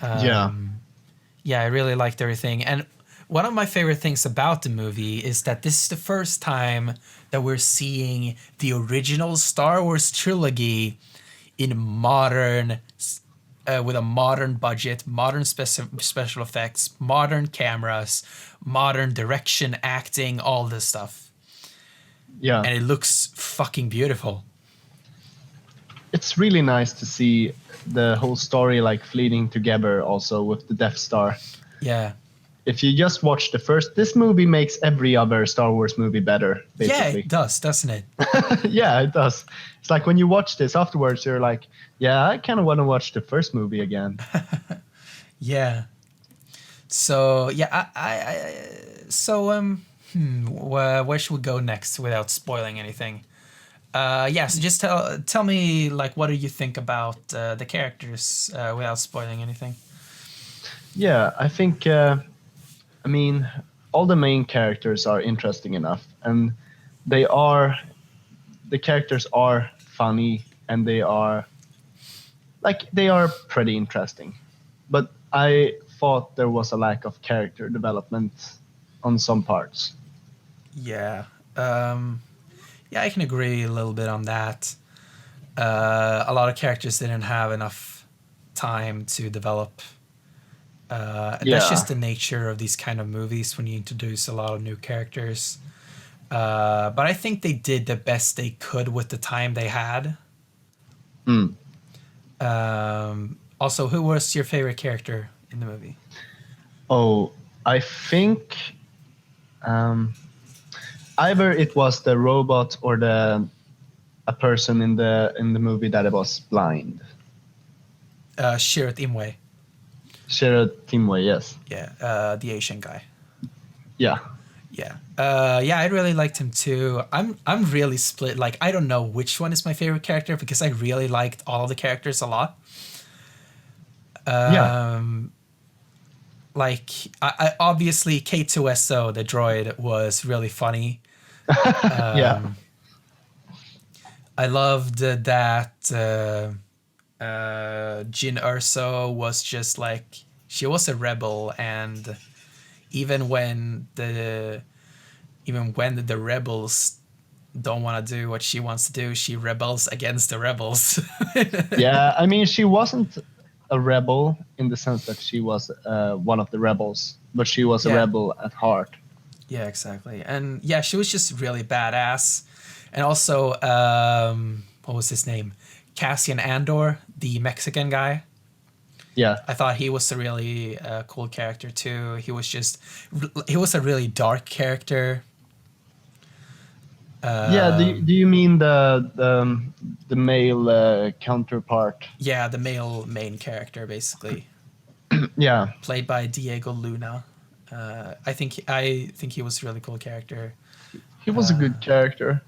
Yeah, I really liked everything. And one of my favorite things about the movie is that this is the first time that we're seeing the original Star Wars trilogy in modern, with a modern budget, modern special effects, modern cameras, modern direction, acting, all this stuff. Yeah. And it looks fucking beautiful. It's really nice to see the whole story like fleeting together also with the Death Star. Yeah. If you just watch the first, this movie makes every other Star Wars movie better, basically. Yeah, it does, doesn't it? Yeah, it does. It's like when you watch this afterwards, you're like, yeah, I kind of want to watch the first movie again. Yeah. So, yeah, where should we go next without spoiling anything? So just tell me, like, what do you think about the characters without spoiling anything? Yeah, I think, all the main characters are interesting enough, and the characters are funny, and they are pretty interesting. But I thought there was a lack of character development on some parts. Yeah. Yeah, I can agree a little bit on that. A lot of characters didn't have enough time to develop. That's just the nature of these kind of movies when you introduce a lot of new characters. But I think they did the best they could with the time they had. Also, who was your favorite character in the movie? Oh, I think either it was the robot or a person in the movie that was blind. Shirat Imwe. Shirat Timway, yes. Yeah, the Asian guy. Yeah. Yeah. Yeah, I really liked him too. I'm really split. Like, I don't know which one is my favorite character because I really liked all the characters a lot. Like, I obviously K2SO, the droid, was really funny. Yeah. I loved that Jin Erso was just like, she was a rebel, and even when the rebels don't want to do what she wants to do, she rebels against the rebels. Yeah, she wasn't a rebel in the sense that she was one of the rebels, but she was a rebel at heart. Yeah, exactly. And yeah, she was just really badass. And also, what was his name? Cassian Andor, the Mexican guy. Yeah. I thought he was a really cool character too. He was a really dark character. Yeah. Do you mean the male counterpart? Yeah, the male main character, basically, Yeah. played by Diego Luna. I think he was a really cool character. He was a good character.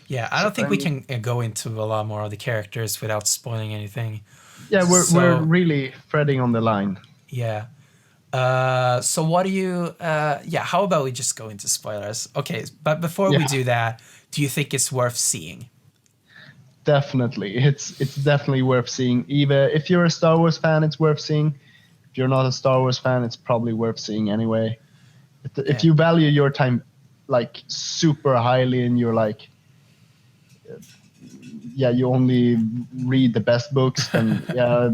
Yeah, I don't think we can go into a lot more of the characters without spoiling anything. Yeah, we're really threading on the line. Yeah. So what do you? Yeah. How about we just go into spoilers? Okay, but before we do that, do you think it's worth seeing? Definitely, it's definitely worth seeing. Even if you're a Star Wars fan, it's worth seeing. If you're not a Star Wars fan, it's probably worth seeing anyway. If you value your time like super highly and you're like, yeah, you only read the best books, then yeah,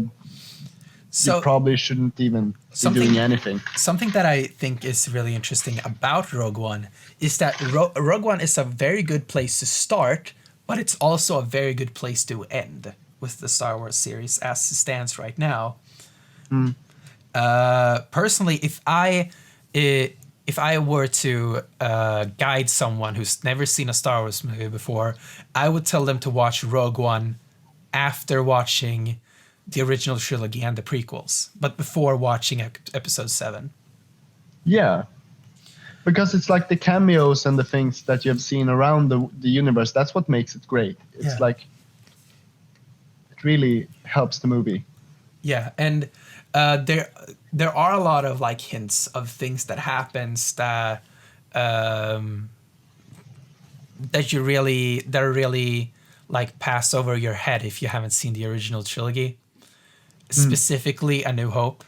so you probably shouldn't even be doing anything. Something that I think is really interesting about Rogue One is that Rogue One is a very good place to start, but it's also a very good place to end with the Star Wars series as it stands right now. Personally, if I were to guide someone who's never seen a Star Wars movie before, I would tell them to watch Rogue One after watching the original trilogy and the prequels, but before watching episode 7. Yeah, because it's like the cameos and the things that you have seen around the universe. That's what makes it great. It's like it really helps the movie. Yeah, and there are a lot of like hints of things that happens that are really like pass over your head if you haven't seen the original trilogy. Specifically A New Hope.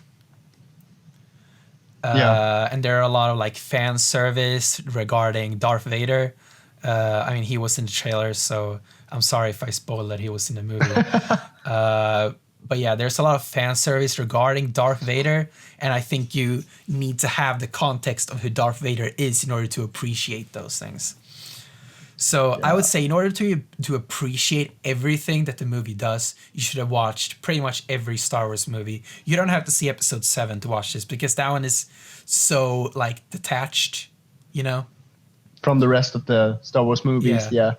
And there are a lot of like fan service regarding Darth Vader. I mean, he was in the trailer, so I'm sorry if I spoiled that he was in the movie. But yeah, there's a lot of fan service regarding Darth Vader, and I think you need to have the context of who Darth Vader is in order to appreciate those things. So I would say in order to appreciate everything that the movie does, you should have watched pretty much every Star Wars movie. You don't have to see episode 7 to watch this, because that one is so like detached, you know? From the rest of the Star Wars movies, yeah.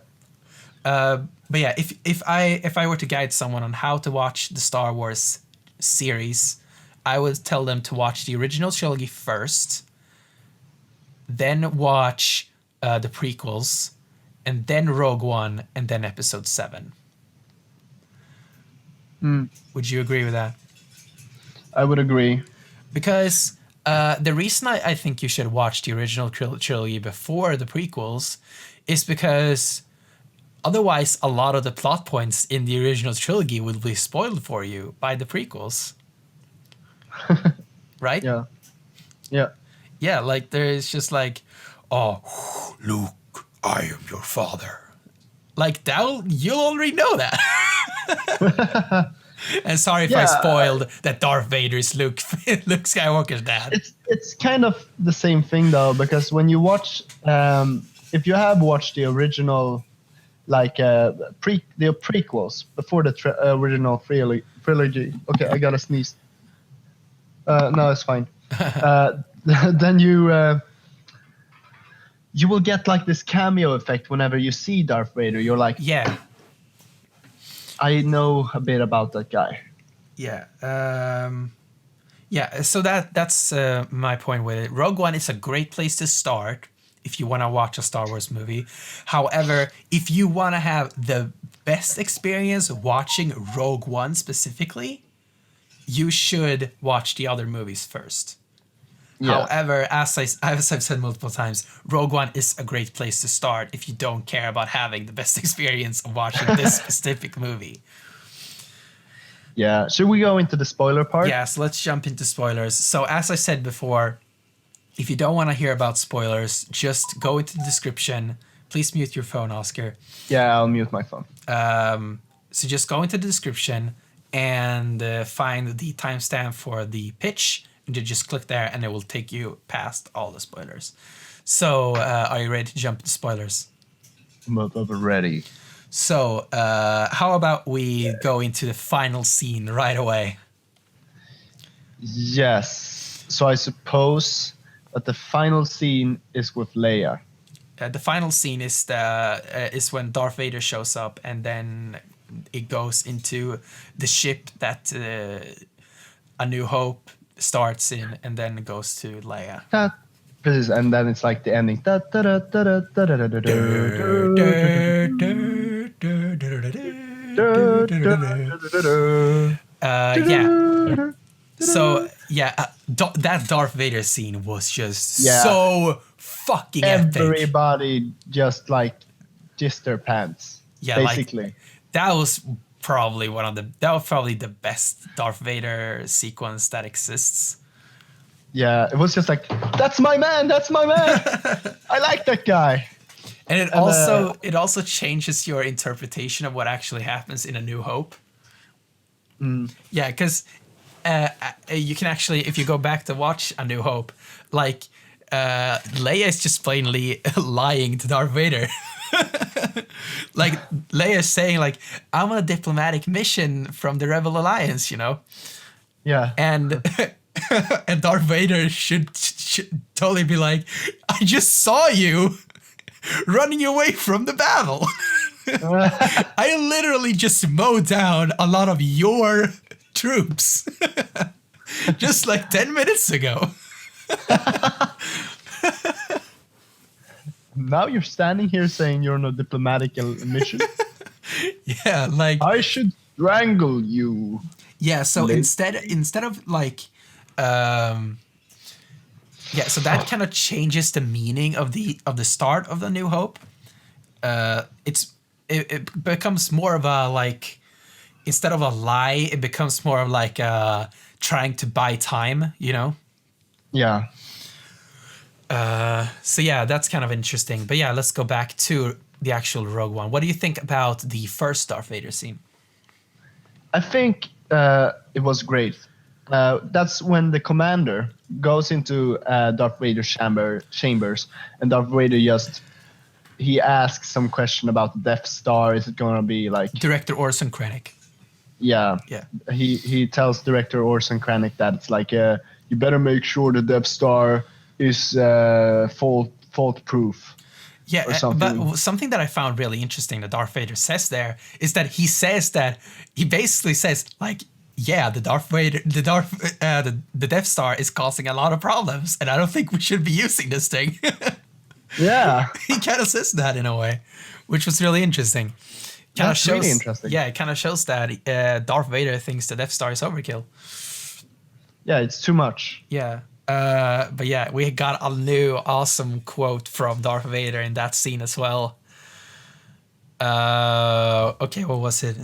But yeah, if I were to guide someone on how to watch the Star Wars series, I would tell them to watch the original trilogy first, then watch the prequels, and then Rogue One, and then episode 7. Would you agree with that? I would agree. Because the reason I think you should watch the original trilogy before the prequels is because otherwise a lot of the plot points in the original trilogy will be spoiled for you by the prequels. Right? Yeah. Yeah. Yeah, like there's just like, oh, Luke, I am your father. Like, you'll already know that. And sorry if I spoiled that Darth Vader is Luke Skywalker's dad. It's kind of the same thing though, because when you watch, if you have watched the original, like the prequels before the original trilogy. Okay, I gotta sneeze. No, it's fine. Then you will get like this cameo effect whenever you see Darth Vader. You're like, yeah, I know a bit about that guy. Yeah. Yeah, so that's my point with it. Rogue One is a great place to start if you want to watch a Star Wars movie. However, if you want to have the best experience watching Rogue One specifically, you should watch the other movies first. Yeah. However, as I've said multiple times, Rogue One is a great place to start if you don't care about having the best experience of watching this specific movie. Yeah. Should we go into the spoiler part? Yes, let's jump into spoilers. So as I said before, if you don't want to hear about spoilers, just go into the description. Please mute your phone, Oscar. Yeah, I'll mute my phone. So just go into the description and find the timestamp for the pitch. And you just click there and it will take you past all the spoilers. So are you ready to jump into spoilers? I'm ready. So how about we go into the final scene right away? Yes. So I suppose that the final scene is with Leia. The final scene is when Darth Vader shows up, and then it goes into the ship that A New Hope starts in, and then it goes to Leia. And then it's like the ending. Yeah. So yeah, that Darth Vader scene was just so fucking epic. Everybody just like jissed their pants. Yeah, basically. Like, that was probably the best Darth Vader sequence that exists. Yeah, it was just like, that's my man, I like that guy. And it also changes your interpretation of what actually happens in A New Hope. Yeah, because you can actually, if you go back to watch A New Hope, like Leia is just plainly lying to Darth Vader. Like Leia is saying like, I'm on a diplomatic mission from the Rebel Alliance, you know? Yeah. And and Darth Vader should totally be like, I just saw you running away from the battle. I literally just mowed down a lot of your troops just like 10 minutes ago. Now you're standing here saying you're on a diplomatic mission. Yeah, like I should strangle you. Yeah, so instead of like so that kind of changes the meaning of the start of the New Hope. It becomes more of a like, instead of a lie, it becomes more of like trying to buy time, you know? Yeah. So yeah, that's kind of interesting. But yeah, let's go back to the actual Rogue One. What do you think about the first Darth Vader scene? I think it was great. That's when the commander goes into Darth Vader's chambers, and Darth Vader he asks some question about the Death Star. Is it going to be like... Director Orson Krennic. Yeah. He tells Director Orson Krennic that it's like, you better make sure the Death Star is fault proof. Yeah, but something that I found really interesting that Darth Vader says there is that he basically says like, yeah, the Death Star is causing a lot of problems, and I don't think we should be using this thing. Yeah. He kind of says that in a way, which was really interesting. That's really interesting. Yeah, it kind of shows that Darth Vader thinks the Death Star is overkill. Yeah, it's too much. Yeah. But yeah, we got a new awesome quote from Darth Vader in that scene as well. Okay, what was it?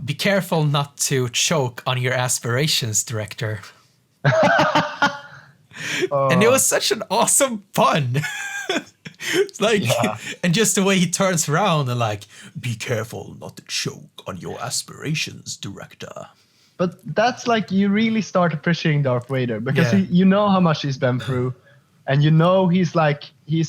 Be careful not to choke on your aspirations, director. And it was such an awesome pun. It's like, and just the way he turns around and like, be careful not to choke on your aspirations, director. But that's like, you really start appreciating Darth Vader because you know how much he's been through, and you know he's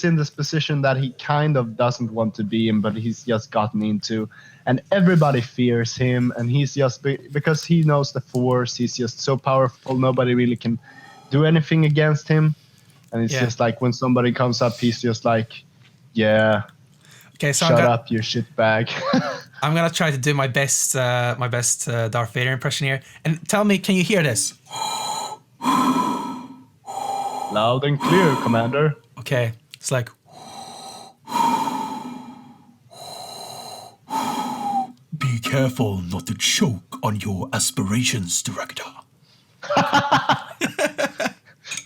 in this position that he kind of doesn't want to be in, but he's just gotten into, and everybody fears him, and he's just because he knows the Force, he's just so powerful, nobody really can do anything against him, and it's just like when somebody comes up, he's just like, okay, so shut up, you shitbag. I'm gonna try to do my best Darth Vader impression here, and tell me, can you hear this? Loud and clear, Commander. Okay, it's like, be careful not to choke on your aspirations, director.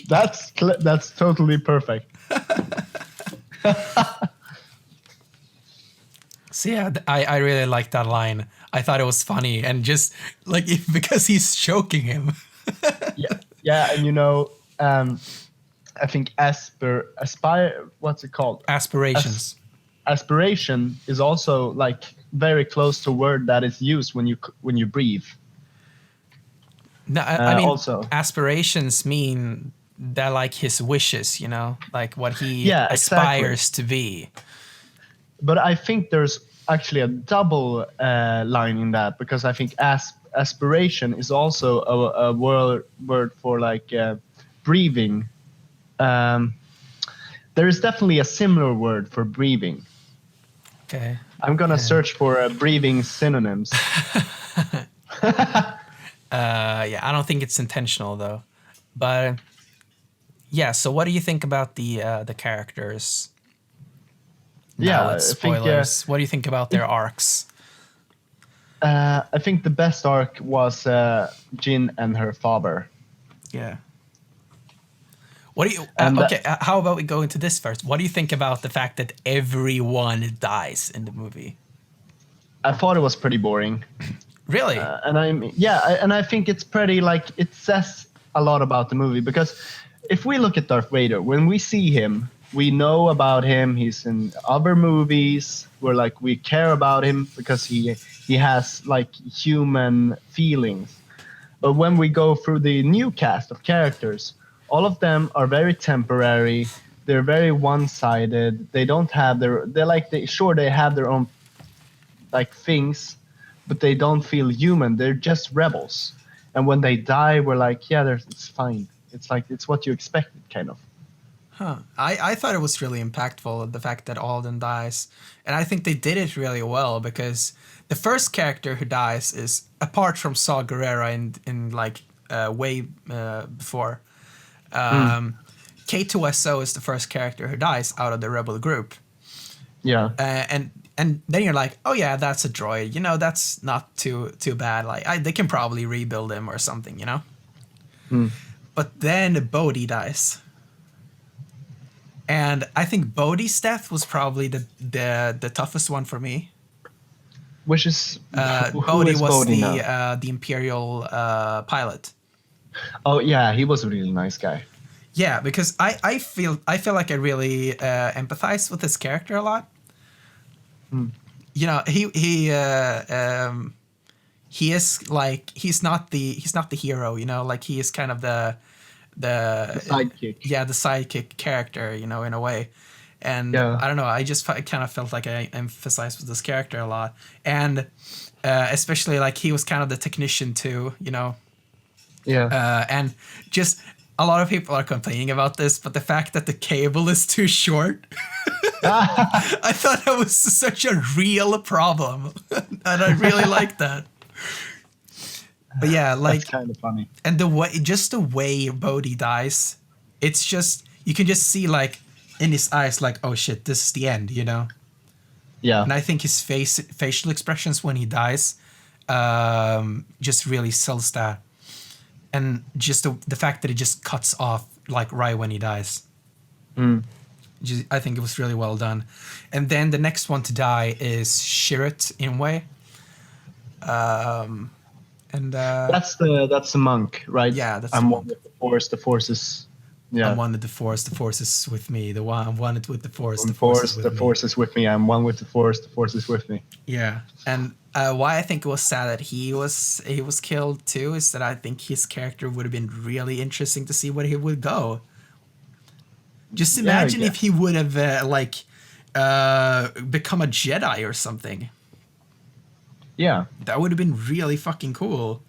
That's totally perfect. So yeah, I really like that line. I thought it was funny, and just like because he's choking him. yeah, and you know, I think what's it called? Aspirations. Aspiration is also like very close to a word that is used when you breathe. No, I mean, also, aspirations mean that like his wishes, you know, like what he aspires to be. But I think there's actually a double line in that, because I think aspiration is also a word for like breathing. Um, there is definitely a similar word for breathing. Okay. I'm gonna search for breathing synonyms. Yeah, I don't think it's intentional though, but yeah. So, what do you think about the characters? Now Yeah, with I think spoilers, what do you think about their arcs? I think the best arc was Jin and her father. Yeah. What do you? And Okay, how about we go into this first? What do you think about the fact that everyone dies in the movie? I thought it was pretty boring. Really? And I think it's pretty like it says a lot about the movie because if we look at Darth Vader, when we see him, we know about him. He's in other movies. We're like we care about him because he has like human feelings. But when we go through the new cast of characters, all of them are very temporary. They're very one-sided. They don't have their. They have their own like things, but they don't feel human. They're just rebels. And when they die, we're like, yeah, it's fine. It's like it's what you expected, kind of. Huh. I thought it was really impactful, the fact that Alden dies. And I think they did it really well because the first character who dies is, apart from Saw Gerrera in like way before, K2SO is the first character who dies out of the rebel group. Yeah. And then you're like, oh yeah, that's a droid. You know, that's not too bad. Like they can probably rebuild him or something. You know. But then Bodhi dies. And I think Bodhi's death was probably the toughest one for me. Which is Bodhi was Bodhi now? The Imperial pilot. Oh yeah, he was a really nice guy. Yeah, because I feel like I really empathize with his character a lot. You know, he is like he's not the hero. You know, like he is kind of the sidekick. Yeah, the sidekick character, you know, in a way. And I don't know, I just kind of felt like I emphasized with this character a lot. And especially like he was kind of the technician too, you know. Yeah. And just a lot of people are complaining about this, but the fact that the cable is too short, I thought that was such a real problem. And I really liked that. But yeah, like that's kind of funny. And the way Bodhi dies, it's just you can just see like in his eyes, like, oh shit, this is the end, you know. Yeah. And I think his facial expressions when he dies, just really sells that. And just the fact that it just cuts off like right when he dies. I think it was really well done. And then the next one to die is Chirrut Imwe. And that's the monk, right? Yeah, that's I'm the one with the force. The force is. Yeah. I'm one with the force. The force is with me. I'm one with the force. The force is with me. I'm one with the force. The force is with me. Yeah, and why I think it was sad that he was killed too is that I think his character would have been really interesting to see where he would go. Just imagine if he would have become a Jedi or something. Yeah, that would have been really fucking cool.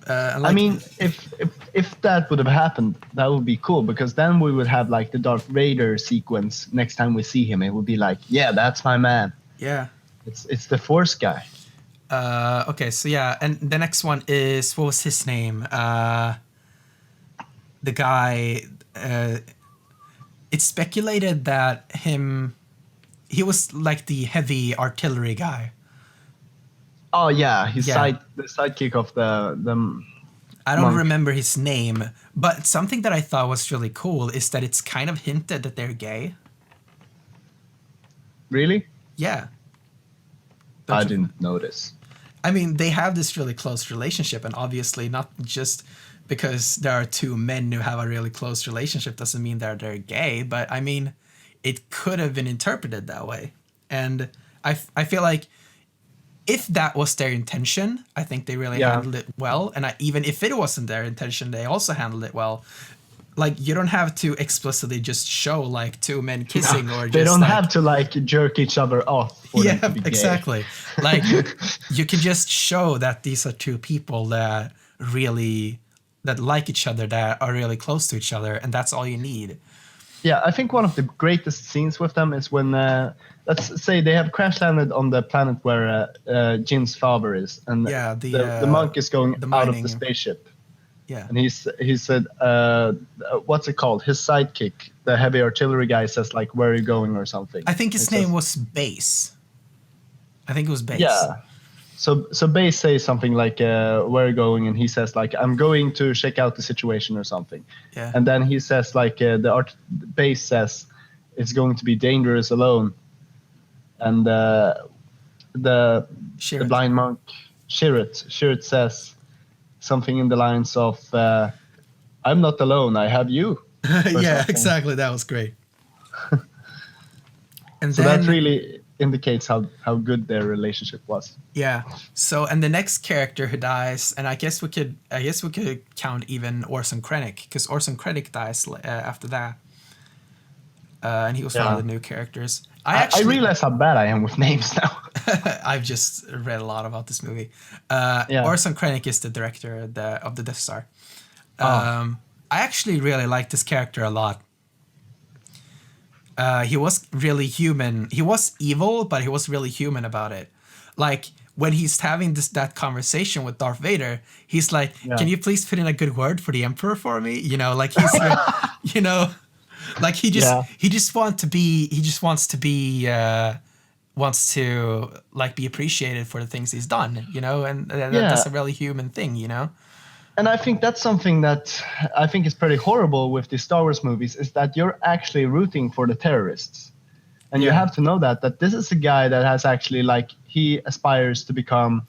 I mean, if that would have happened, that would be cool because then we would have like the Darth Vader sequence next time we see him. It would be like, yeah, that's my man. Yeah, it's the Force guy. Okay, so yeah, and the next one is, what was his name? The guy. It's speculated that he was like the heavy artillery guy. Oh yeah, the sidekick of the I don't monk. remember his name, but something that I thought was really cool is that it's kind of hinted that they're gay. Really? Yeah. I didn't notice. I mean, they have this really close relationship, and obviously not just because there are two men who have a really close relationship doesn't mean that they're gay, but I mean, it could have been interpreted that way. And I feel like if that was their intention, I think they really handled it well. And even if it wasn't their intention, they also handled it well. like you don't have to explicitly just show like two men kissing or just they don't like, have to like jerk each other off for them to be gay. Exactly. Like you can just show that these are two people that like each other, that are really close to each other, and that's all you need. Yeah, I think one of the greatest scenes with them is when let's say they have crash landed on the planet where Jin's father is, and the monk is going out of the spaceship. Yeah. And he said, what's it called? His sidekick, the heavy artillery guy, says like, "Where are you going?" or something. I think his name was Base. I think it was Base. Yeah. So Base says something like, "Where are you going?" And he says like, "I'm going to check out the situation" or something. Yeah. And then he says like, Base says, "It's going to be dangerous alone." And the blind monk Shirit says something in the lines of, "I'm not alone, I have you." Yeah, exactly. That was great. And so then, that really indicates how good their relationship was. Yeah. So, and the next character who dies, and I guess we could count even Orson Krennic, because Orson Krennic dies after that, and he was one of the new characters. I realize how bad I am with names now. I've just read a lot about this movie. Orson Krennic is the director of the Death Star. I actually really like this character a lot. He was really human. He was evil, but he was really human about it. Like when he's having that conversation with Darth Vader, he's like, "Can you please put in a good word for the Emperor for me?" You know, like he's, you know, like he just wants to like be appreciated for the things he's done, you know, and that's a really human thing, you know. And I think that's something that I think is pretty horrible with the Star Wars movies, is that you're actually rooting for the terrorists. And you have to know that this is a guy that has actually, like, he aspires to become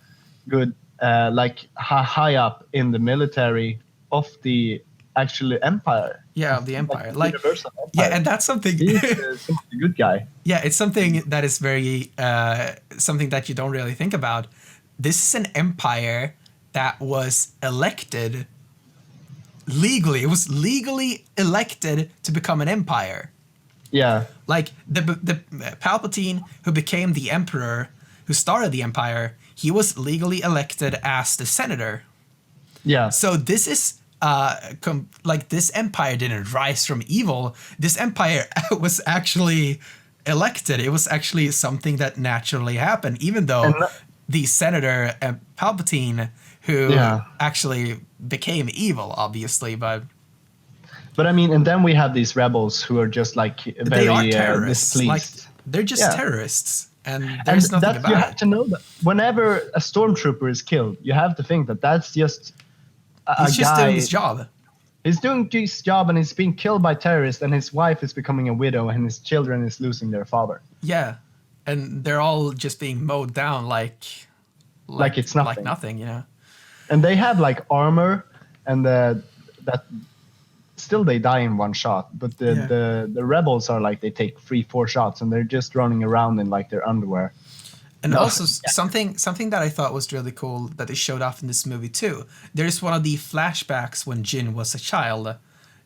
good, like high up in the military of the actual empire. Yeah, of the empire. Like Universal Empire. Yeah, and that's something. He's a good guy. Yeah, it's something that is very, something that you don't really think about. This is an empire that was elected legally. It was legally elected to become an empire. Yeah. Like the Palpatine who became the emperor, who started the empire, he was legally elected as the senator. Yeah. So this is like this empire didn't rise from evil. This empire was actually elected. It was actually something that naturally happened, even though the senator Palpatine, who actually became evil, obviously, but I mean, and then we have these rebels who are just like very displeased. Like, they're just terrorists, and there's nothing about it. You have to know that whenever a stormtrooper is killed, you have to think that that's just he's just doing his job. He's doing his job, and he's being killed by terrorists, and his wife is becoming a widow, and his children is losing their father. Yeah, and they're all just being mowed down like it's nothing. Like nothing, you know. And they have like armor, and that still they die in one shot. But the rebels are like, they take 3-4 shots, and they're just running around in like their underwear. And also something that I thought was really cool that they showed off in this movie too. There's one of the flashbacks when Jin was a child.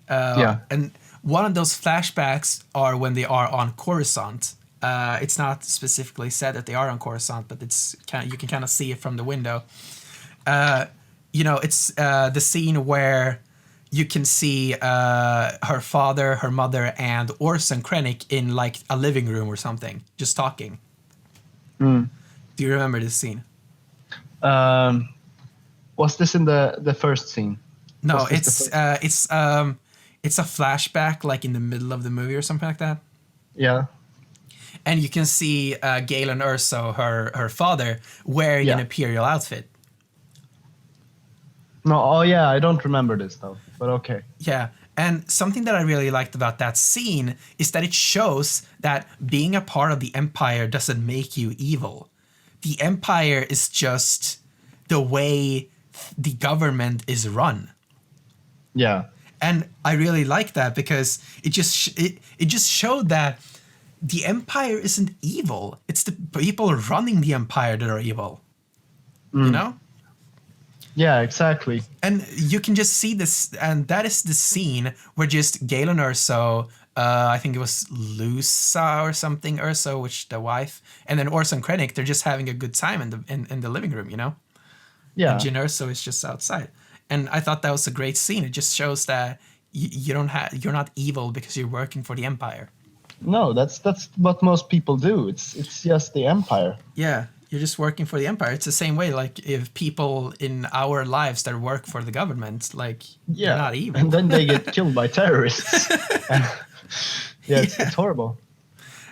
And one of those flashbacks are when they are on Coruscant. It's not specifically said that they are on Coruscant, but you can kind of see it from the window. You know, it's the scene where you can see her father, her mother, and Orson Krennic in like a living room or something, just talking. Mm. Do you remember this scene? Was this in the first scene? No, it's a flashback, like in the middle of the movie or something like that. Yeah. And you can see Galen Erso, her father, wearing an Imperial outfit. No, I don't remember this though, but okay. Yeah, and something that I really liked about that scene is that it shows that being a part of the Empire doesn't make you evil. The Empire is just the way the government is run. Yeah. And I really like that because it just showed that the Empire isn't evil. It's the people running the Empire that are evil. You know? Yeah, exactly. And you can just see this, and that is the scene where just Galen Urso, I think it was Lusa or something, Urso, which the wife, and then Orson Krennic, they're just having a good time in the living room, you know? And Yeah. Jyn Urso is just outside. And I thought that was a great scene. It just shows that you're not evil because you're working for the Empire. No, that's what most people do. It's just the Empire. Yeah, you're just working for the Empire. It's the same way, like if people in our lives that work for the government, like they're not evil. And then they get killed by terrorists. It's horrible.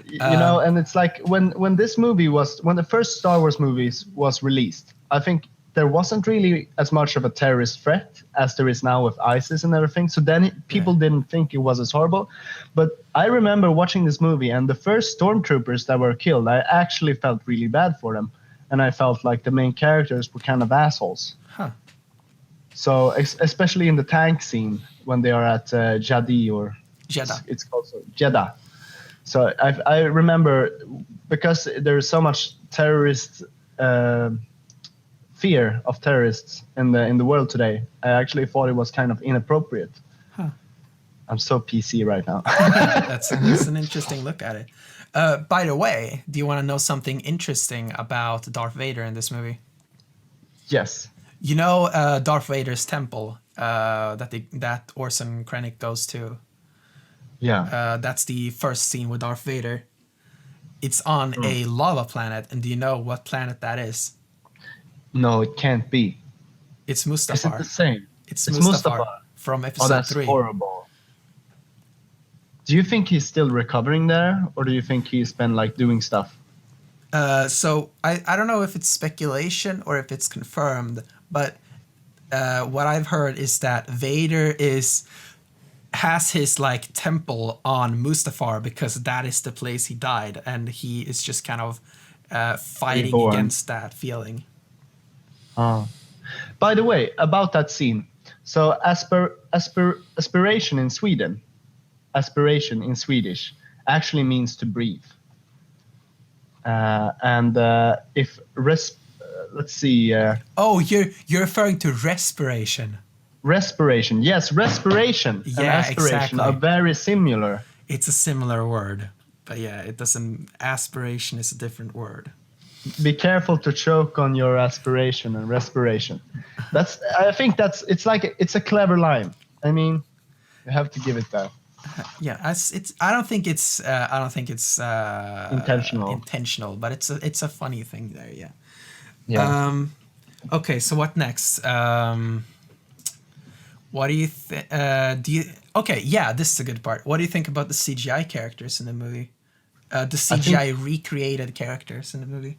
You know, and it's like when the first Star Wars movies was released, I think there wasn't really as much of a terrorist threat as there is now with ISIS and everything. So then people didn't think it was as horrible. But I remember watching this movie, and the first stormtroopers that were killed, I actually felt really bad for them. And I felt like the main characters were kind of assholes. Huh. So especially in the tank scene when they are at Jadi or Jeddah. It's called Jeddah. So I remember, because there is so much terrorist fear of terrorists in the world today, I actually thought it was kind of inappropriate. Huh. I'm so PC right now. That's an interesting look at it. By the way, do you want to know something interesting about Darth Vader in this movie? Yes. You know Darth Vader's temple that Orson Krennic goes to? Yeah. That's the first scene with Darth Vader. It's on a lava planet, and do you know what planet that is? No, it can't be. It's Mustafar. Is it the same? It's Mustafar from episode 3. That's horrible. Do you think he's still recovering there, or do you think he's been like doing stuff? So I don't know if it's speculation or if it's confirmed, but what I've heard is that Vader has his like temple on Mustafar because that is the place he died, and he is just kind of fighting against that feeling. By the way, about that scene. So aspiration in Sweden, aspiration in Swedish actually means to breathe. And if let's see. Oh, you're referring to respiration. Respiration, yes, respiration and aspiration are very similar. It's a similar word, but yeah, it doesn't. Aspiration is a different word. Be careful to choke on your aspiration and respiration. I think it's a clever line. I mean, you have to give it that. Yeah, I don't think it's intentional, but it's a funny thing there. Yeah. Yeah. Okay, so what next? What do you think? Okay, yeah, this is a good part. What do you think about the CGI characters in the movie? The CGI recreated characters in the movie.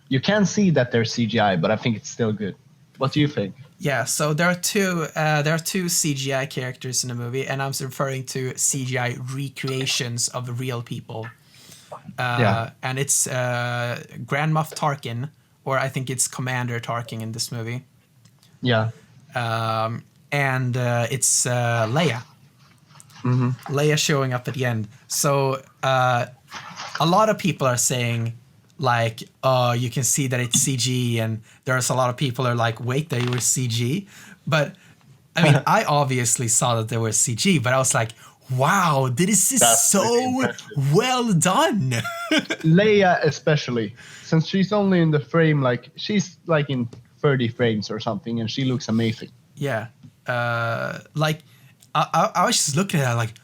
You can see that they're CGI, but I think it's still good. What do you think? Yeah, so there are two CGI characters in the movie, and I'm referring to CGI recreations of real people. And it's Grand Moff Tarkin, or I think it's Commander Tarkin in this movie. Yeah. And it's Leia. Mm-hmm. Leia showing up at the end. So a lot of people are saying, like, oh, you can see that it's CG, and there's a lot of people are like, wait, they were CG. But I mean, I obviously saw that they were CG, but I was like, wow, this is so well done. Leia especially, since she's only in the frame, like she's like in 30 frames or something, and she looks amazing. Yeah. Like I was just looking at it like,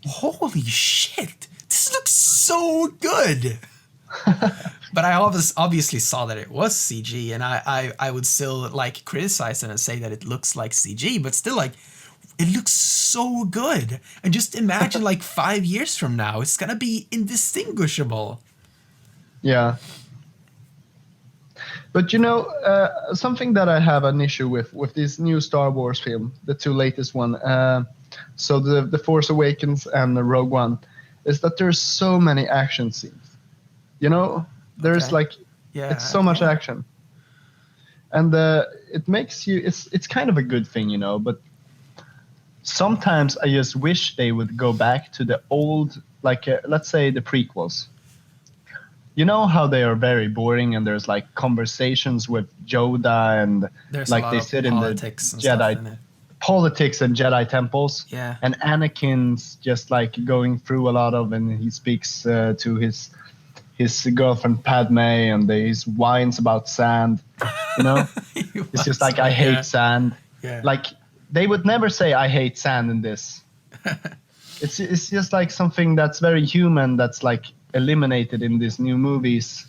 holy shit, this looks so good. But I obviously saw that it was CG, and I would still like criticize it and say that it looks like CG, but still, like, it looks so good. And just imagine like 5 years from now, it's gonna be indistinguishable. Yeah. But you know, something that I have an issue with this new Star Wars film, the two latest one, so the Force Awakens and the Rogue One, is that there's so many action scenes. You know, there's it's so much action, and it makes you. It's kind of a good thing, you know. But sometimes I just wish they would go back to the old, like let's say the prequels. you know how they are very boring, and there's like conversations with Yoda, and There's a like lot they of sit in the politics and stuff Jedi in it. politics and Jedi temples. Yeah. And Anakin's just like going through a lot of, and he speaks to his girlfriend Padme, and his whines about sand. You know, it's just like, I hate sand. Yeah. Like, they would never say I hate sand in this. It's just like something that's very human, that's like eliminated in these new movies.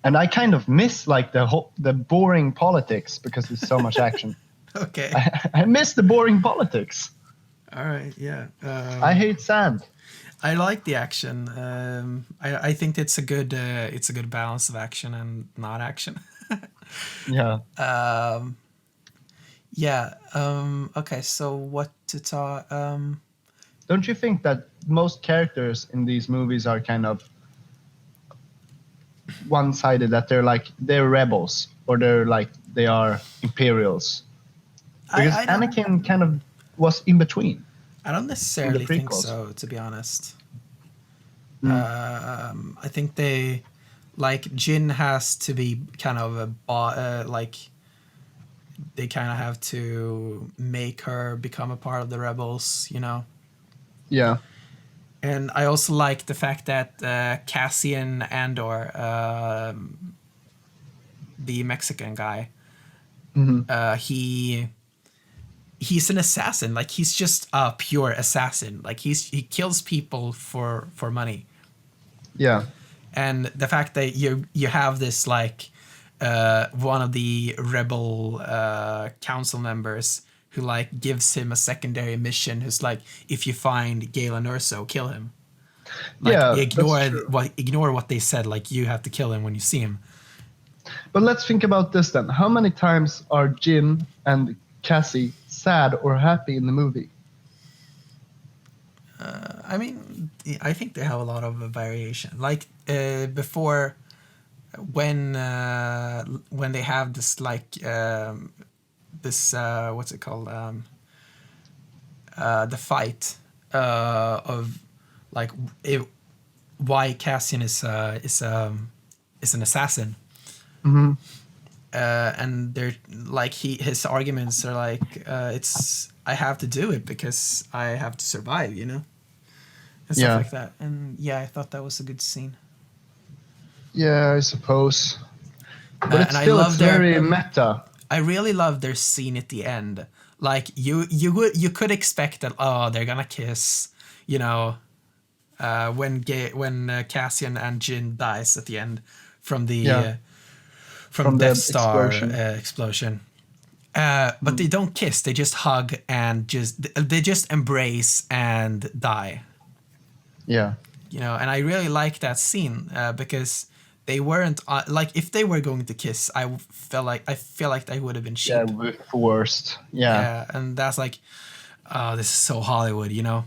And I kind of miss like the boring politics, because there's so much action. Okay. I miss the boring politics. All right. Yeah. I hate sand. I like the action. I think it's a good balance of action and not action. Yeah. Yeah. Okay. So what to talk? Don't you think that most characters in these movies are kind of one-sided, that they're rebels, or they are Imperials? Because Anakin kind of was in between. I don't necessarily think so, to be honest. I think Jin has to be kind of they kind of have to make her become a part of the rebels, you know? Yeah. And I also like the fact that Cassian Andor, the Mexican guy, he's an assassin. Like, he's just a pure assassin. Like, he kills people for money. Yeah. And the fact that you have this like one of the rebel council members who like gives him a secondary mission, who's like, if you find Galen Erso, kill him. Like, yeah, ignore what they said. Like, you have to kill him when you see him. But let's think about this then. How many times are Jin and Cassie sad or happy in the movie? I mean, I think they have a lot of variation. Like before, when they have this like this what's it called, the fight of like why Cassian is an assassin. Mm-hmm. And they're like, his arguments are like, it's, I have to do it because I have to survive, you know, and stuff like that. And yeah, I thought that was a good scene. Yeah, I suppose. But it's very meta. I really love their scene at the end. Like, you could expect that, oh, they're gonna kiss, you know, when Cassian and Jin dies at the end from the from Death Star explosion. But they don't kiss. They just hug and they just embrace and die. Yeah. You know, and I really like that scene because they weren't like, if they were going to kiss, I feel like they would have been cheap. Yeah, forced. Yeah. And that's like, oh, this is so Hollywood, you know.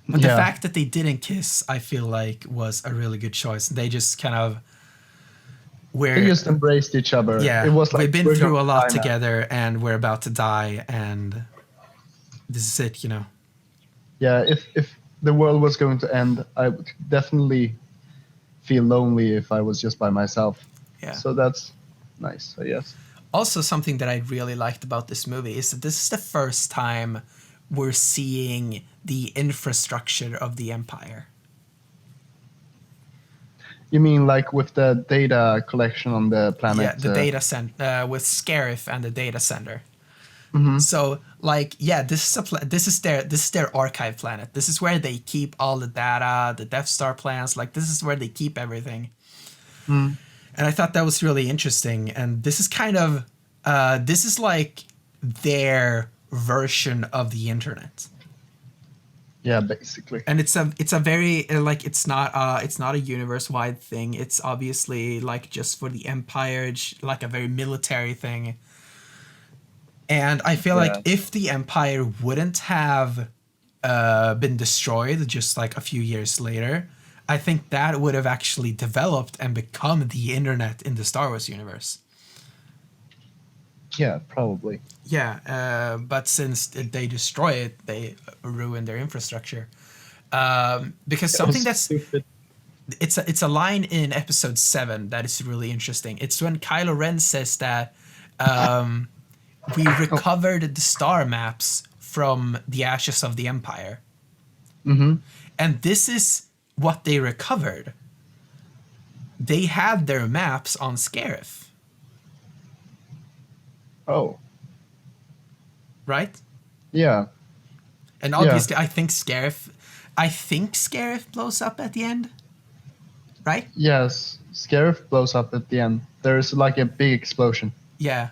But the fact that they didn't kiss, I feel like, was a really good choice. They just kind of they just embraced each other. Yeah, it was like, we've been through a lot together, and we're about to die, and this is it, you know. Yeah, if the world was going to end, I would definitely feel lonely if I was just by myself. Yeah. So that's nice, I guess. Also, something that I really liked about this movie is that this is the first time we're seeing the infrastructure of the Empire. You mean like with the data collection on the planet? Yeah, the data center with Scarif and the data center. Mm-hmm. So, like, yeah, this is their archive planet. This is where they keep all the data, the Death Star plans. Like, this is where they keep everything. Mm. And I thought that was really interesting. And this is kind of this is like their version of the internet. Yeah, basically. And it's a very like, it's not a universe wide thing. It's obviously like just for the Empire, like a very military thing. And I feel like if the Empire wouldn't have been destroyed just like a few years later, I think that would have actually developed and become the internet in the Star Wars universe. Yeah, probably. Yeah, but since they destroy it, they ruin their infrastructure. Because something that's stupid. it's a line in episode 7 that is really interesting. It's when Kylo Ren says that we recovered the star maps from the ashes of the Empire. Mm-hmm. And this is what they recovered. They had their maps on Scarif. Oh. Right? Yeah. And obviously, I think Scarif blows up at the end. Right? Yes. Scarif blows up at the end. There's like a big explosion. Yeah.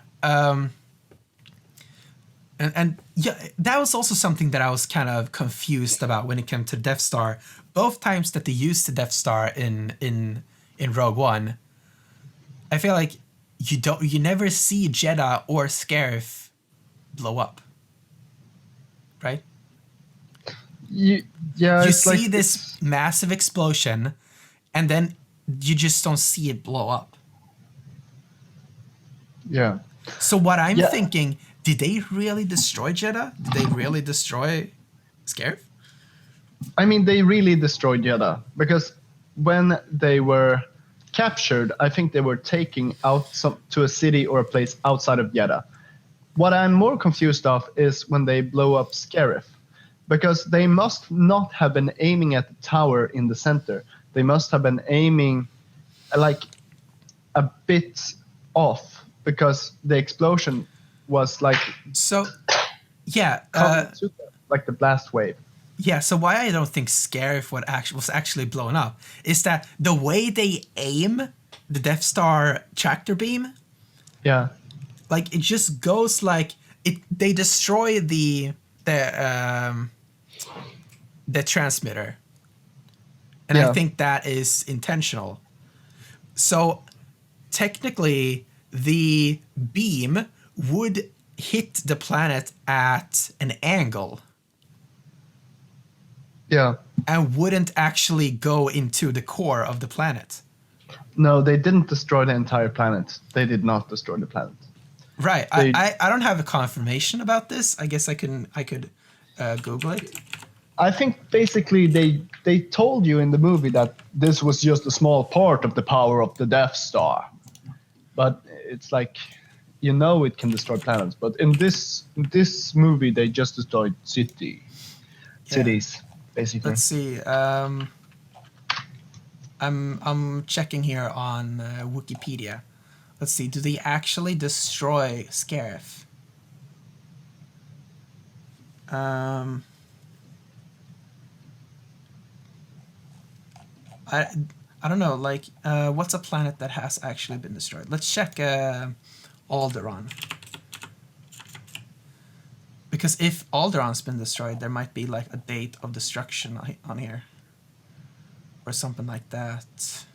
And yeah, that was also something that I was kind of confused about when it came to Death Star. Both times that they used the Death Star in Rogue One, I feel like you never see Jedha or Scarif blow up, right? You see like this massive explosion, and then you just don't see it blow up. Yeah. So what I'm thinking, did they really destroy Jedha? Did they really destroy Scarif? I mean, they really destroyed Jedha, because when they were captured, I think they were taken out to a city or a place outside of Jedha. What I'm more confused of is when they blow up Scarif, because they must not have been aiming at the tower in the center. They must have been aiming like a bit off, because the explosion was like like the blast wave. Yeah, so why I don't think Scarif was actually blown up is that the way they aim the Death Star tractor beam, like it just goes like they destroy the transmitter, and I think that is intentional. So technically, the beam would hit the planet at an angle. Yeah. And wouldn't actually go into the core of the planet. No, they didn't destroy the entire planet. They did not destroy the planet. Right. I don't have a confirmation about this. I guess I could Google it. I think basically they told you in the movie that this was just a small part of the power of the Death Star. But it's like, it can destroy planets. But in this movie, they just destroyed cities, basically. Let's see. I'm checking here on Wikipedia. Let's see. Do they actually destroy Scarif? I don't know. Like, what's a planet that has actually been destroyed? Let's check Alderaan. Because if Alderaan's been destroyed, there might be like a date of destruction on here. Or something like that.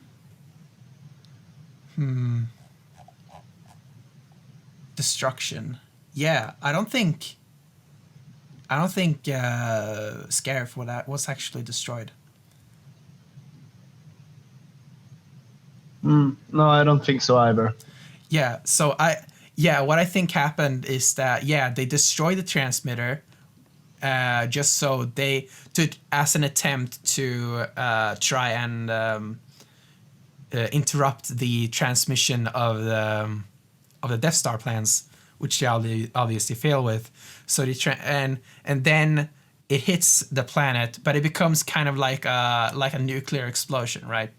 Destruction. Yeah, I don't think Scarif was actually destroyed. No, I don't think so either. Yeah, so what I think happened is that they destroyed the transmitter, just so as an attempt to try and interrupt the transmission of the Death Star plans, which they obviously fail with. So and then it hits the planet, but it becomes kind of like a nuclear explosion, right?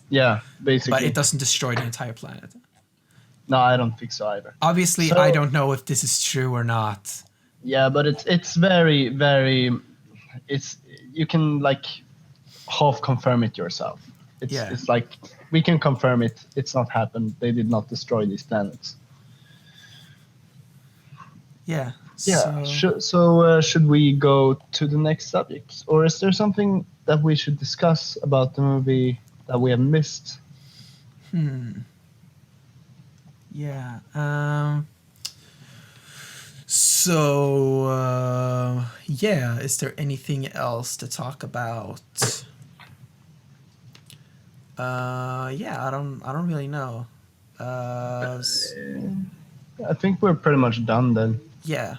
Yeah, basically. But it doesn't destroy the entire planet. No, I don't think so either. Obviously, I don't know if this is true or not. Yeah, but it's very, very. You can like half confirm it yourself. It's like we can confirm it. It's not happened. They did not destroy these planets. Yeah. Yeah. So should we go to the next subject, or is there something that we should discuss about the movie that we have missed? Yeah. So is there anything else to talk about? I don't really know. I think we're pretty much done then. Yeah.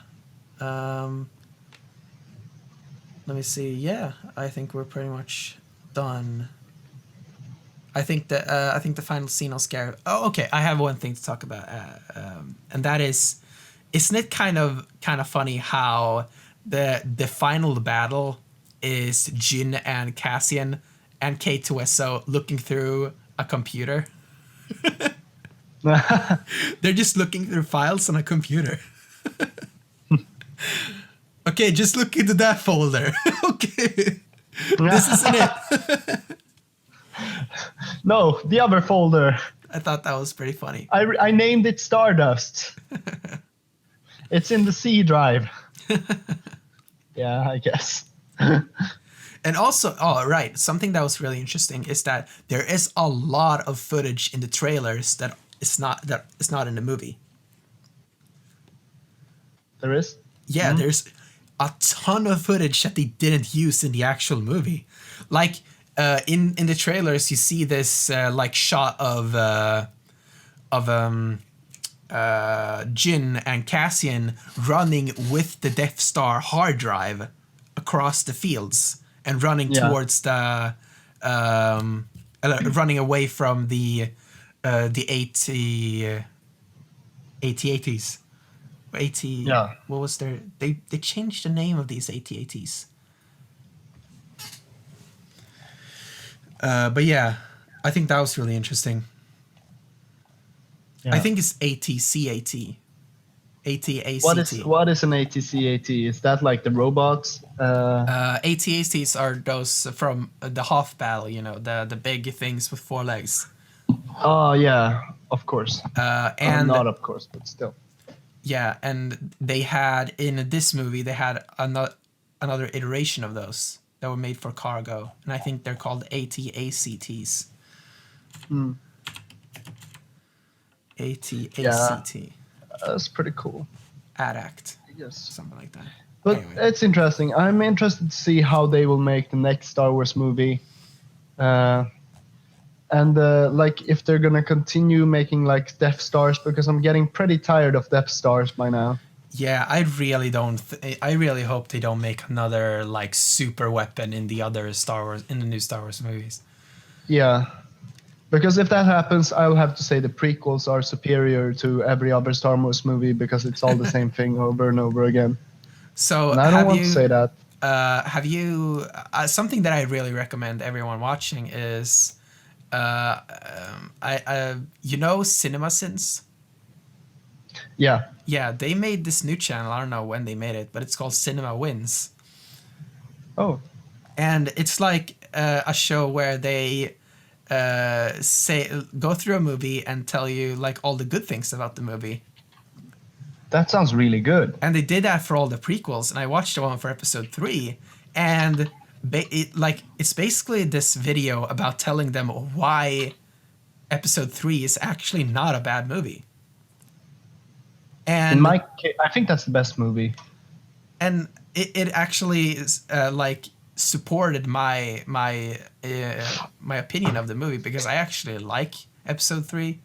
Let me see. Yeah, I think we're pretty much done. I think the final scene will scare. Oh, okay. I have one thing to talk about, and that is, isn't it kind of funny how the final battle is Jin and Cassian and K2SO looking through a computer. They're just looking through files on a computer. Okay, just look into that folder. Okay. This isn't it. No, the other folder. I thought that was pretty funny. I named it Stardust. It's in the C drive. Yeah, I guess. And also, right, something that was really interesting is that there is a lot of footage in the trailers that is not in the movie. There is? Yeah, there's a ton of footage that they didn't use in the actual movie. Like in the trailers, you see this like shot of Jin and Cassian running with the Death Star hard drive across the fields and running towards the running away from the AT-ATs. 80. Yeah. What was their? They changed the name of these AT-ATs. But yeah, I think that was really interesting. Yeah. I think it's AT-CAT. AT-ACT. What is an AT-CAT? Is that like the robots? AT-ATs are those from the Hoth battle, you know, the big things with 4 legs. Oh yeah, of course. And not of course, but still. Yeah, and they had in this movie they had another iteration of those that were made for cargo, and I think they're called AT-ACTs. AT-ACT. Yeah, that's pretty cool. ADACT. Yes, something like that. But anyway. It's interesting. I'm interested to see how they will make the next Star Wars movie. And like if they're gonna continue making like Death Stars, because I'm getting pretty tired of Death Stars by now. Yeah, I really don't. I really hope they don't make another like super weapon in the other Star Wars in the new Star Wars movies. Yeah, because if that happens, I'll have to say the prequels are superior to every other Star Wars movie because it's all the same thing over and over again. So and I don't want to say that. Have you something that I really recommend everyone watching is. You know CinemaSins? Yeah. Yeah, they made this new channel. I don't know when they made it, but it's called Cinema Wins. Oh. And it's like a show where they go through a movie and tell you like all the good things about the movie. That sounds really good. And they did that for all the prequels, and I watched the one for episode 3, and it's basically this video about telling them why episode 3 is actually not a bad movie. And in my case, I think that's the best movie. And it actually is like supported my opinion of the movie, because I actually like episode 3.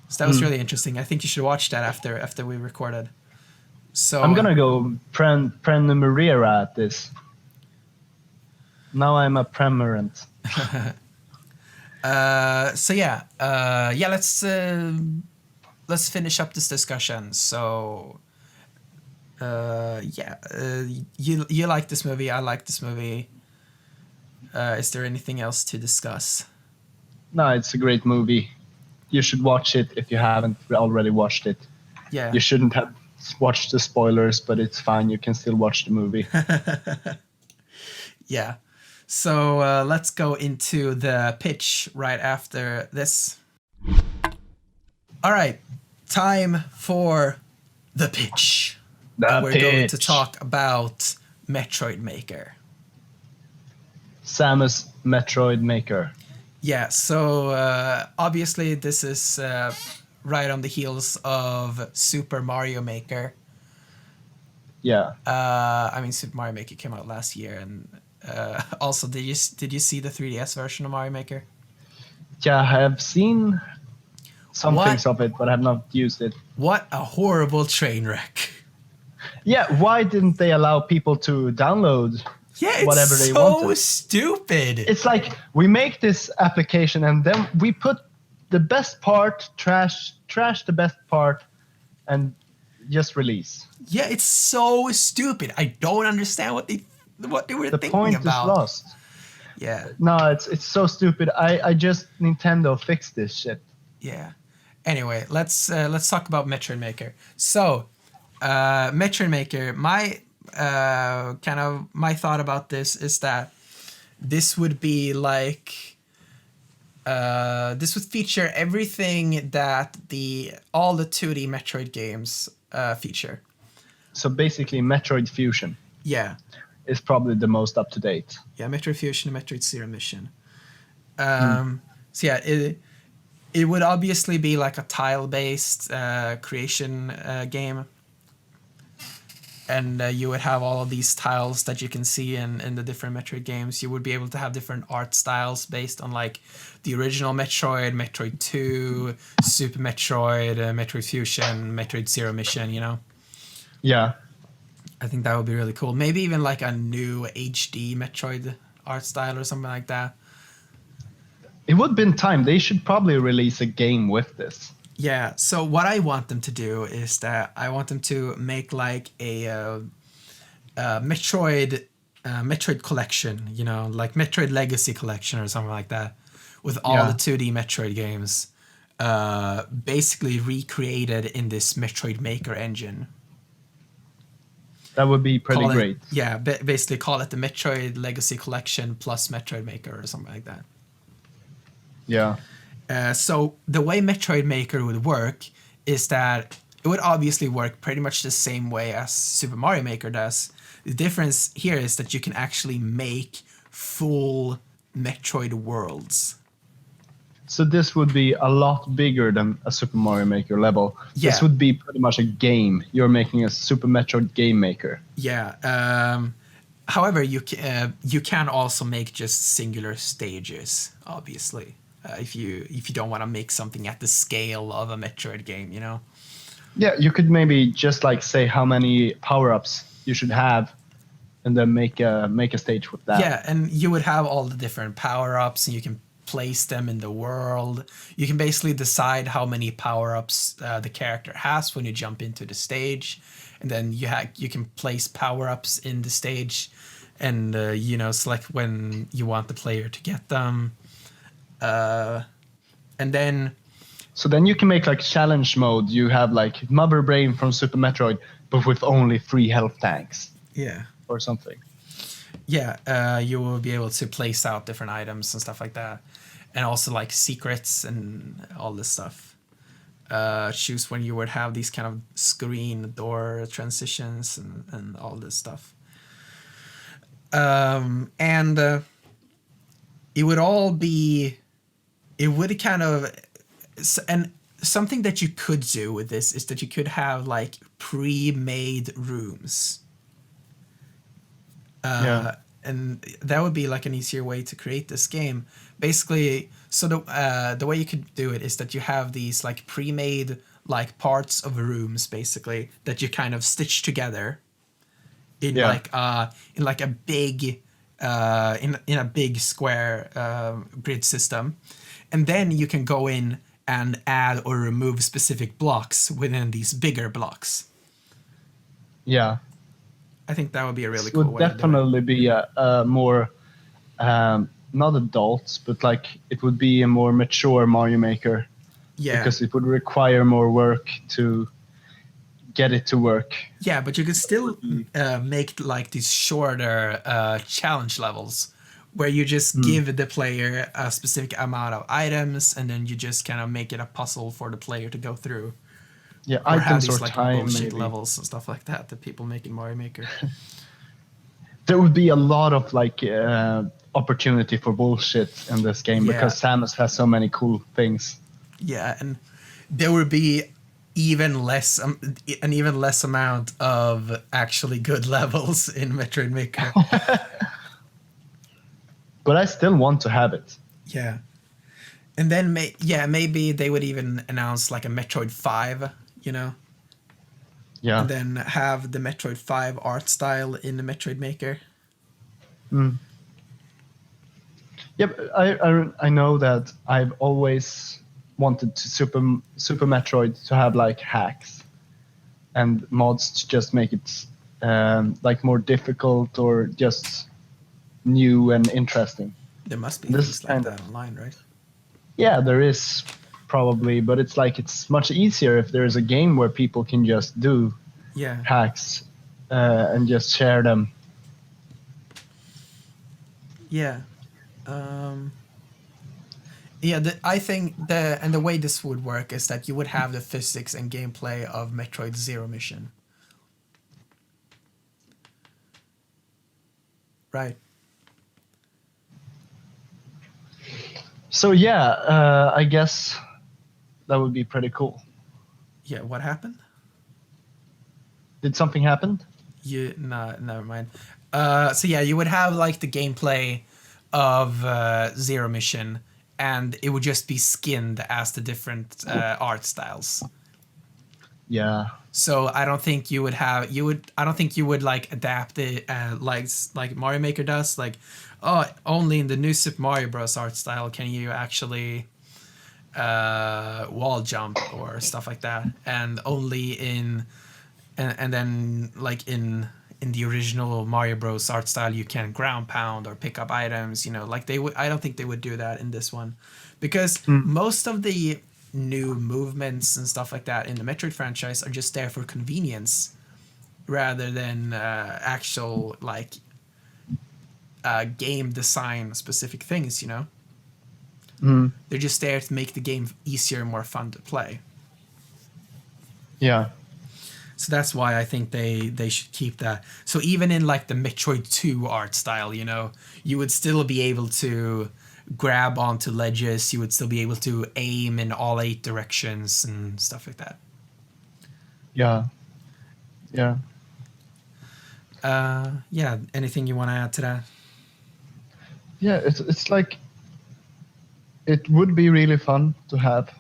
So that was really interesting. I think you should watch that after we recorded. So I'm gonna go prenumerera at this. Now I'm a premerent. Let's finish up this discussion. So, you like this movie? I like this movie. Is there anything else to discuss? No, it's a great movie. You should watch it if you haven't already watched it. Yeah. You shouldn't have watched the spoilers, but it's fine. You can still watch the movie. Yeah. So let's go into the pitch right after this. All right. Time for the pitch. We're going to talk about Metroid Maker. Samus Metroid Maker. Yeah, so obviously this is right on the heels of Super Mario Maker. Yeah. I mean, Super Mario Maker came out last year, and also, did you see the 3DS version of Mario Maker? Yeah, I have seen some things of it, but I have not used it. What a horrible train wreck. Yeah, why didn't they allow people to download Yeah, it's whatever they so wanted. stupid. It's like we make this application and then we put the best part, trash the best part, and just release. Yeah, it's so stupid. I don't understand what they were The thinking point about. is lost. Yeah. No, it's so stupid. I just Nintendo fix this shit. Yeah. Anyway, let's talk about Metroid Maker. So, Metroid Maker, my kind of my thought about this is that this would be like this would feature everything that all the 2D Metroid games feature. So basically, Metroid Fusion Yeah. is probably the most up to date. Yeah, Metroid Fusion and Metroid Zero Mission. So yeah, it would obviously be like a tile-based creation game. And you would have all of these tiles that you can see in the different Metroid games. You would be able to have different art styles based on like the original Metroid, Metroid 2, Super Metroid, Metroid Fusion, Metroid Zero Mission, you know? Yeah. I think that would be really cool. Maybe even like a new HD Metroid art style or something like that. It would have been time. They should probably release a game with this. Yeah, so what I want them to do is that I want them to make like a Metroid collection, you know, like Metroid Legacy collection or something like that, with all the 2D Metroid games, basically recreated in this Metroid Maker engine. That would be pretty great. Yeah, basically call it the Metroid Legacy collection plus Metroid Maker or something like that. Yeah. So the way Metroid Maker would work is that it would obviously work pretty much the same way as Super Mario Maker does. The difference here is that you can actually make full Metroid worlds. So this would be a lot bigger than a Super Mario Maker level. Yeah. This would be pretty much a game. You're making a Super Metroid game maker. Yeah. However, you can also make just singular stages, obviously. If you don't want to make something at the scale of a Metroid game, you know? Yeah, you could maybe just like say how many power-ups you should have and then make a stage with that. Yeah, and you would have all the different power-ups and you can place them in the world. You can basically decide how many power-ups the character has when you jump into the stage. And then you can place power-ups in the stage and select when you want the player to get them. And then so then you can make like challenge mode. You have like Mother Brain from Super Metroid, but with only 3 health tanks. Yeah. Or something. Yeah, you will be able to place out different items and stuff like that. And also like secrets and all this stuff. Choose when you would have these kind of screen door transitions and all this stuff. And it would all be... It would kind of... And something that you could do with this is that you could have like pre-made rooms. And that would be like an easier way to create this game. Basically, so the way you could do it is that you have these like pre-made like parts of rooms basically that you kind of stitch together in like a big in a big square grid system, and then you can go in and add or remove specific blocks within these bigger blocks. Yeah. I think that would be a really cool way. It would definitely be a more, not adults, but like it would be a more mature Mario Maker. Yeah. Because it would require more work to get it to work. Yeah, but you could still make like these shorter challenge levels where you just give the player a specific amount of items and then you just kind of make it a puzzle for the player to go through. Yeah, or have items these or like time bullshit maybe. levels and stuff like that people make in Mario Maker. There would be a lot of like opportunity for bullshit in this game because Samus has so many cool things. Yeah, and there would be even less amount of actually good levels in Metroid Maker. But I still want to have it. Yeah. And then maybe they would even announce like a Metroid 5, you know? Yeah. And then have the Metroid 5 art style in the Metroid Maker. Mm. Yep, I know that I've always wanted to Super Metroid to have like hacks and mods to just make it like more difficult or just new and interesting. There must be This is things like kind of, that online, right? yeah, there is probably, but it's like it's much easier if there is a game where people can just do Yeah. hacks and just share them. Yeah. Yeah, I think the way this would work is that you would have the physics and gameplay of Metroid Zero Mission. Right. So yeah, I guess that would be pretty cool. Yeah, what happened? Did something happen? Nah, never mind. So yeah, you would have like the gameplay of Zero Mission, and it would just be skinned as the different art styles. Yeah. So I don't think you would have I don't think you would like adapt it like Mario Maker does. Like, oh, only in the new Super Mario Bros. Art style can you actually wall jump or stuff like that, and only in and then like in the original Mario Bros. Art style you can ground pound or pick up items. You know, like they would. I don't think they would do that in this one, because most of the new movements and stuff like that in the Metroid franchise are just there for convenience rather than actual like game design specific things, you know. They're just there to make the game easier and more fun to play. Yeah. So that's why I think they should keep that. So even in like the Metroid 2 art style, you know, you would still be able to grab onto ledges, you would still be able to aim in all 8 directions and stuff like that. Yeah. Yeah. Yeah, anything you want to add to that? Yeah, it's like it would be really fun to have.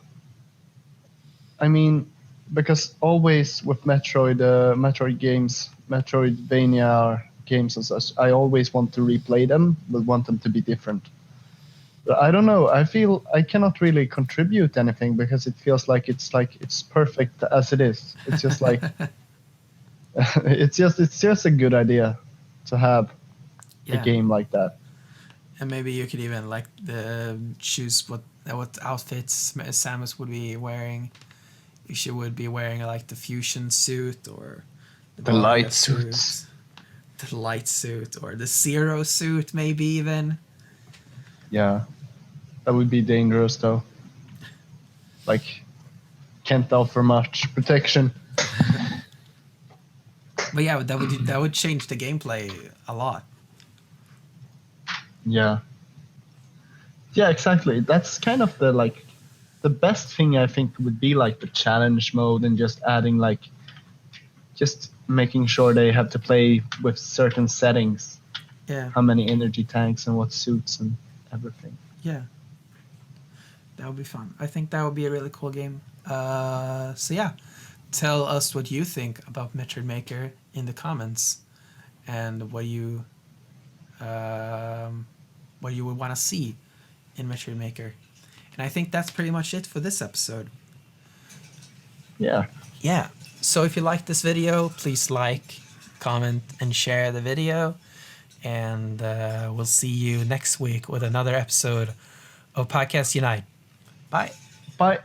I mean, because always with Metroid games, Metroidvania games and such, I always want to replay them, but want them to be different. But I don't know. I feel I cannot really contribute anything because it feels like it's perfect as it is. It's just like it's just a good idea to have a Yeah. game like that. And maybe you could even like choose what outfits Samus would be wearing. If she would be wearing like the fusion suit or The Varia light suits. the light suit or the Zero suit, maybe even. Yeah, that would be dangerous though. Like, can't offer much protection. But yeah, that would change the gameplay a lot. Yeah. Yeah, exactly. That's kind of the best thing I think would be like the challenge mode and just adding like just making sure they have to play with certain settings. Yeah. How many energy tanks and what suits and everything. Yeah. That would be fun. I think that would be a really cool game. So yeah, tell us what you think about Metroid Maker in the comments, and what you would want to see in Metroid Maker. And I think that's pretty much it for this episode. Yeah. Yeah. So if you like this video, please like, comment, and share the video. And we'll see you next week with another episode of Podcast Unite. Bye. Bye.